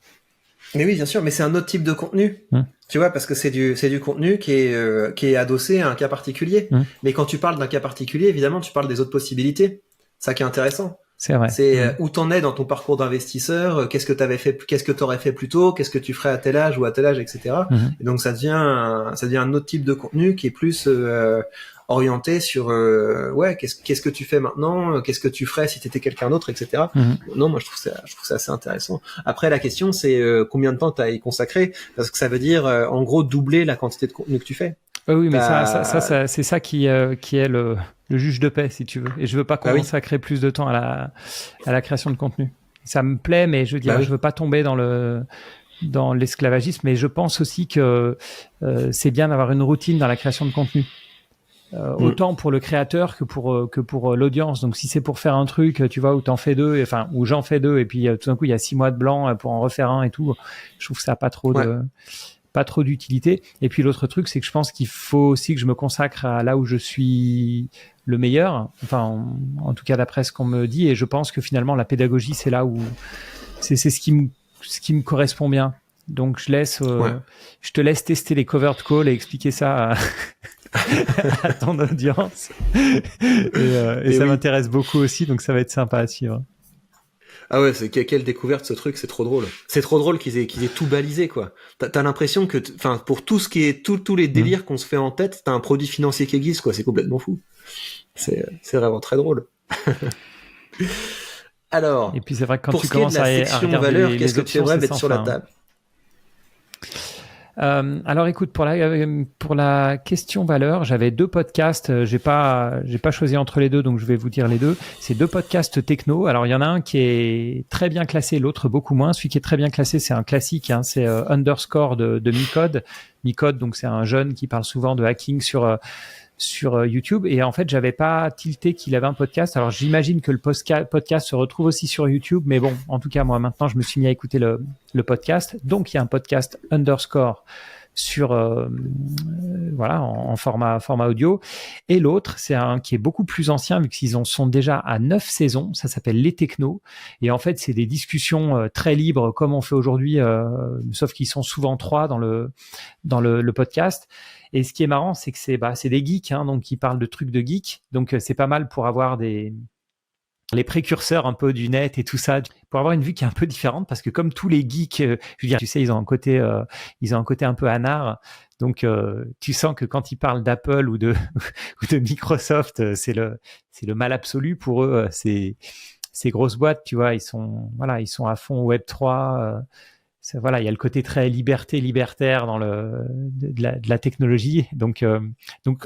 Mais oui, bien sûr, mais c'est un autre type de contenu. Tu vois, parce que c'est du contenu qui est adossé à un cas particulier. Mais quand tu parles d'un cas particulier, évidemment, tu parles des autres possibilités. Ça qui est intéressant. C'est vrai. C'est où t'en es dans ton parcours d'investisseur, qu'est-ce que t'aurais fait plus tôt, qu'est-ce que tu ferais à tel âge ou à tel âge, etc. Et donc ça devient un autre type de contenu qui est plus orienté sur qu'est-ce que tu fais maintenant, qu'est-ce que tu ferais si t'étais quelqu'un d'autre, etc. Non, moi je trouve ça assez intéressant. Après la question c'est combien de temps t'as y consacré, parce que ça veut dire en gros doubler la quantité de contenu que tu fais. Oui, mais ça c'est ça qui est le juge de paix, si tu veux. Et je veux pas consacrer plus de temps à la création de contenu. Ça me plaît, mais je veux dire, je veux pas tomber dans l'esclavagisme. Mais je pense aussi que c'est bien d'avoir une routine dans la création de contenu. Autant pour le créateur que pour l'audience. Donc si c'est pour faire un truc, tu vois, où t'en fais deux, enfin où j'en fais deux, et puis tout d'un coup il y a 6 mois de blanc pour en refaire un et tout, je trouve que ça a pas trop d'utilité. Et puis l'autre truc, c'est que je pense qu'il faut aussi que je me consacre à là où je suis le meilleur, enfin en tout cas d'après ce qu'on me dit, et je pense que finalement la pédagogie, c'est là où c'est ce qui me correspond bien. Donc je te laisse tester les covered calls et expliquer ça à ton audience. Et ça m'intéresse beaucoup aussi, donc ça va être sympa à suivre. Ah ouais, quelle découverte ce truc, c'est trop drôle. C'est trop drôle qu'ils aient tout balisé, quoi. T'as l'impression que, pour tout ce qui est, tous les délires qu'on se fait en tête, t'as un produit financier qui existe, quoi. C'est complètement fou. C'est vraiment très drôle. Alors. Et puis c'est vrai que quand pour tu ce qui est de commences la à section regarder valeur, les qu'est-ce que tu options, aimerais c'est mettre sans sur la fin, table? Alors écoute, pour la question valeur, j'avais 2 podcasts. J'ai pas choisi entre les deux, donc je vais vous dire les deux. C'est 2 podcasts techno. Alors il y en a un qui est très bien classé, l'autre beaucoup moins. Celui qui est très bien classé, c'est un classique. Hein, c'est Underscore de Micode. Micode, donc c'est un jeune qui parle souvent de hacking sur YouTube. Et en fait, j'avais pas tilté qu'il avait un podcast. Alors j'imagine que le podcast se retrouve aussi sur YouTube, mais bon, en tout cas moi maintenant je me suis mis à écouter le podcast. Donc il y a un podcast Underscore sur voilà, en format audio, et l'autre c'est un qui est beaucoup plus ancien vu qu'ils sont déjà à 9 saisons. Ça s'appelle Les Technos, et en fait c'est des discussions très libres comme on fait aujourd'hui, sauf qu'ils sont souvent 3 dans le podcast. Et ce qui est marrant, c'est que c'est des geeks, hein, donc ils parlent de trucs de geeks, donc c'est pas mal pour avoir les précurseurs un peu du net et tout ça, pour avoir une vue qui est un peu différente, parce que comme tous les geeks, je veux dire, tu sais, ils ont un côté un peu anard. Donc, tu sens que quand ils parlent d'Apple ou de Microsoft, c'est le mal absolu pour eux. Ces grosses boîtes, tu vois, ils sont à fond Web3. Voilà, il y a le côté très libertaire dans de la technologie. Donc,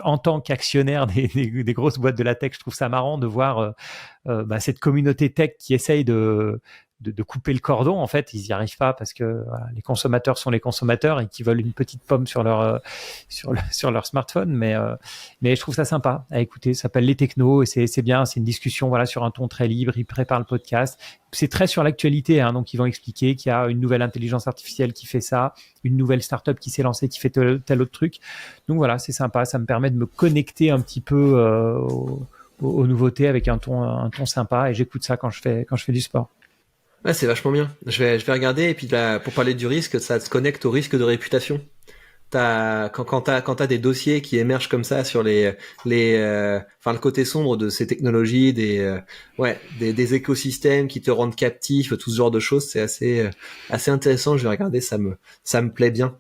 en tant qu'actionnaire des grosses boîtes de la tech, je trouve ça marrant de voir cette communauté tech qui essaye de couper le cordon. En fait, ils y arrivent pas parce que voilà, les consommateurs sont les consommateurs et qui veulent une petite pomme sur leur smartphone. Mais je trouve ça sympa à écouter. Ça s'appelle Les Technos et c'est bien. C'est une discussion voilà sur un ton très libre. Ils préparent le podcast. C'est très sur l'actualité, hein, donc ils vont expliquer qu'il y a une nouvelle intelligence artificielle qui fait ça, une nouvelle startup qui s'est lancée qui fait tel autre truc. Donc voilà, c'est sympa. Ça me permet de me connecter un petit peu aux nouveautés avec un ton sympa, et j'écoute ça quand je fais du sport. Ouais, c'est vachement bien. Je vais regarder, et puis là, pour parler du risque, ça se connecte au risque de réputation. Quand t'as des dossiers qui émergent comme ça sur le côté sombre de ces technologies, des écosystèmes qui te rendent captif, tout ce genre de choses, c'est assez intéressant. Je vais regarder, ça me plaît bien.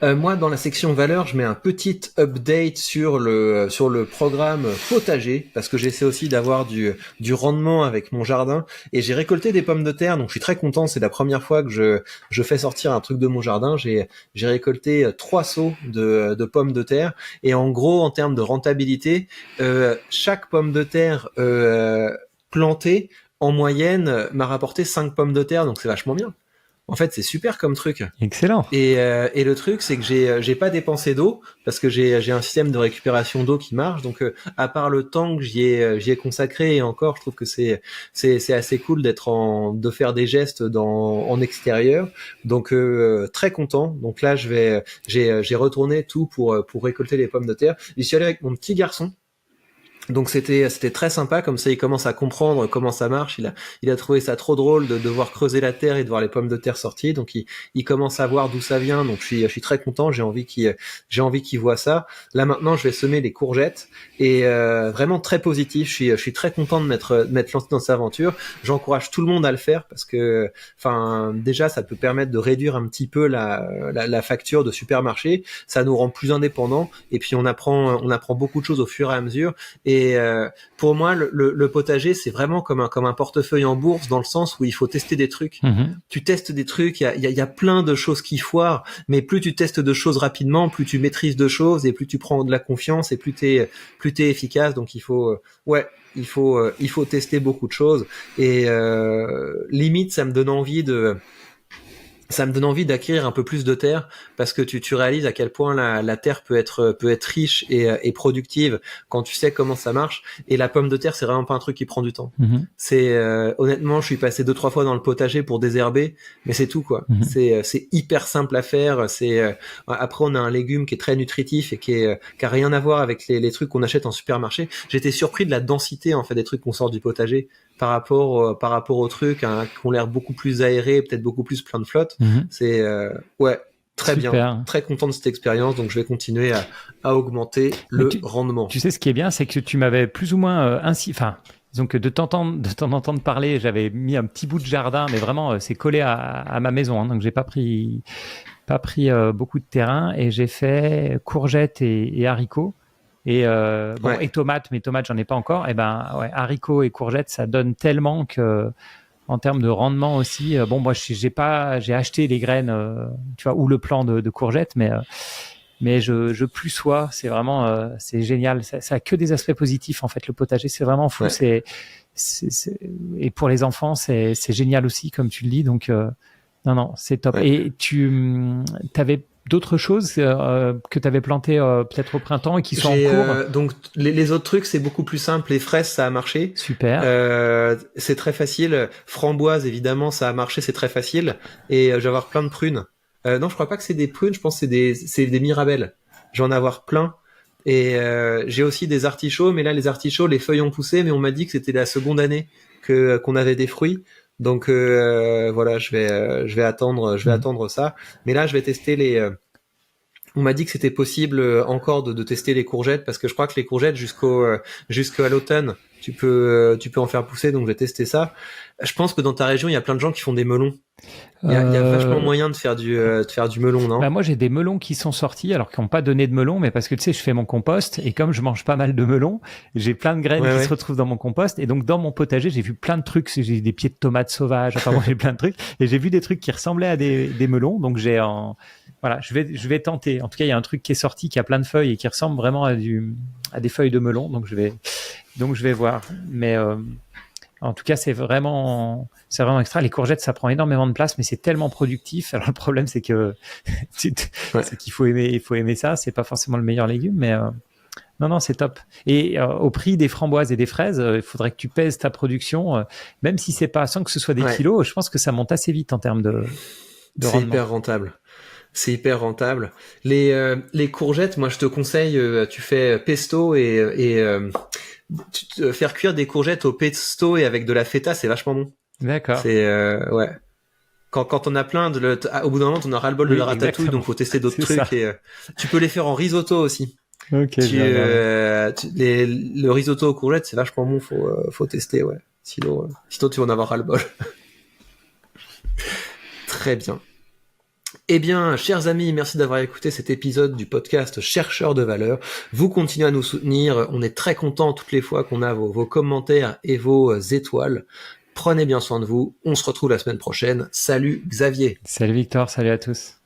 Moi, dans la section valeur, je mets un petit update sur le programme potager, parce que j'essaie aussi d'avoir du rendement avec mon jardin, et j'ai récolté des pommes de terre, donc je suis très content. C'est la première fois que je fais sortir un truc de mon jardin. J'ai récolté 3 seaux de pommes de terre, et en gros, en termes de rentabilité, chaque pomme de terre plantée, en moyenne, m'a rapporté 5 pommes de terre, donc c'est vachement bien. En fait, c'est super comme truc. Excellent. Et le truc, c'est que j'ai pas dépensé d'eau, parce que j'ai un système de récupération d'eau qui marche. Donc, à part le temps que j'y ai consacré, et encore, je trouve que c'est assez cool de faire des gestes en extérieur. Donc, très content. Donc là, j'ai retourné tout pour récolter les pommes de terre. J'y suis allé avec mon petit garçon. Donc c'était très sympa, comme ça il commence à comprendre comment ça marche. Il a trouvé ça trop drôle de devoir creuser la terre et de voir les pommes de terre sortir. Donc il commence à voir d'où ça vient. Donc je suis très content. J'ai envie qu'il voit ça. Là maintenant je vais semer les courgettes, et vraiment très positif. Je suis très content de m'être lancé dans cette aventure. J'encourage tout le monde à le faire, parce que déjà ça peut permettre de réduire un petit peu la facture de supermarché. Ça nous rend plus indépendants, et puis on apprend beaucoup de choses au fur et à mesure. Et pour moi, le potager, c'est vraiment comme un portefeuille en bourse, dans le sens où il faut tester des trucs. Tu testes des trucs, il y a plein de choses qui foirent, mais plus tu testes de choses rapidement, plus tu maîtrises de choses, et plus tu prends de la confiance, et plus t'es efficace. Donc il faut tester beaucoup de choses, et limite ça me donne envie d'acquérir un peu plus de terre, parce que tu réalises à quel point la terre peut être riche et productive quand tu sais comment ça marche. Et la pomme de terre, c'est vraiment pas un truc qui prend du temps. C'est honnêtement, je suis passé 2-3 fois dans le potager pour désherber, mais c'est tout, quoi. C'est hyper simple à faire. Après, on a un légume qui est très nutritif et qui a rien à voir avec les trucs qu'on achète en supermarché. J'étais surpris de la densité, en fait, des trucs qu'on sort du potager. par rapport aux trucs hein, qui ont l'air beaucoup plus aérés, peut-être beaucoup plus plein de flotte. C'est ouais. Très Super. bien, très content de cette expérience, donc je vais continuer à augmenter le rendement. Tu sais ce qui est bien, c'est que tu m'avais plus ou moins disons que de t'en entendre parler, j'avais mis un petit bout de jardin, mais vraiment c'est collé à ma maison, hein, donc j'ai pas pris beaucoup de terrain et j'ai fait courgettes et haricots et et tomates, mais tomates j'en ai pas encore. Et haricots et courgettes, ça donne tellement que en termes de rendement aussi, moi j'ai acheté les graines, tu vois, ou le plant de courgettes, mais je plus sois, c'est vraiment c'est génial, ça a que des aspects positifs en fait, le potager, c'est vraiment fou, et pour les enfants c'est génial aussi comme tu le dis, donc non c'est top. Et tu avais d'autres choses que tu avais plantées peut-être au printemps et qui sont en cours? Donc les autres trucs c'est beaucoup plus simple. Les fraises ça a marché. Super. C'est très facile. Framboises évidemment ça a marché, c'est très facile. Et je vais avoir plein de prunes. Non je crois pas que c'est des prunes, je pense que c'est des mirabelles. Je vais en avoir plein. Et j'ai aussi des artichauts, mais là les artichauts les feuilles ont poussé, mais on m'a dit que c'était la seconde année qu'on avait des fruits. Donc voilà, je vais attendre ça. Mais là, je vais tester on m'a dit que c'était possible encore de tester les courgettes parce que je crois que les courgettes jusqu'à l'automne, tu peux en faire pousser. Donc je vais tester ça. Je pense que dans ta région, il y a plein de gens qui font des melons. Il y a vachement moyen de faire du melon, non? Moi, j'ai des melons qui sont sortis, alors qu'ils n'ont pas donné de melons, mais parce que tu sais, je fais mon compost et comme je mange pas mal de melons, j'ai plein de graines qui se retrouvent dans mon compost et donc dans mon potager, j'ai vu plein de trucs. J'ai des pieds de tomates sauvages, j'ai plein de trucs et j'ai vu des trucs qui ressemblaient à des melons. Donc je vais tenter. En tout cas, il y a un truc qui est sorti, qui a plein de feuilles et qui ressemble vraiment à des feuilles de melon. Donc je vais voir. Mais en tout cas, c'est vraiment extra. Les courgettes, ça prend énormément de place, mais c'est tellement productif. Alors le problème, c'est que c'est qu'il faut aimer ça. C'est pas forcément le meilleur légume, mais non, c'est top. Et au prix des framboises et des fraises, il faudrait que tu pèses ta production, même si c'est pas sans que ce soit des kilos. Je pense que ça monte assez vite en termes de rendement. C'est hyper rentable. Les courgettes, moi, je te conseille, tu fais pesto et faire cuire des courgettes au pesto et avec de la feta, c'est vachement bon. D'accord. C'est Quand on a plein au bout d'un moment, on a ras-le-bol de la ratatouille, donc faut tester d'autres trucs. Et tu peux les faire en risotto aussi. Ok. Le risotto aux courgettes, c'est vachement bon. Faut tester, ouais. Sinon, tu vas en avoir ras-le-bol. Très bien. Eh bien, chers amis, merci d'avoir écouté cet épisode du podcast Chercheurs de valeur. Vous continuez à nous soutenir. On est très contents toutes les fois qu'on a vos commentaires et vos étoiles. Prenez bien soin de vous. On se retrouve la semaine prochaine. Salut Xavier. Salut Victor. Salut à tous.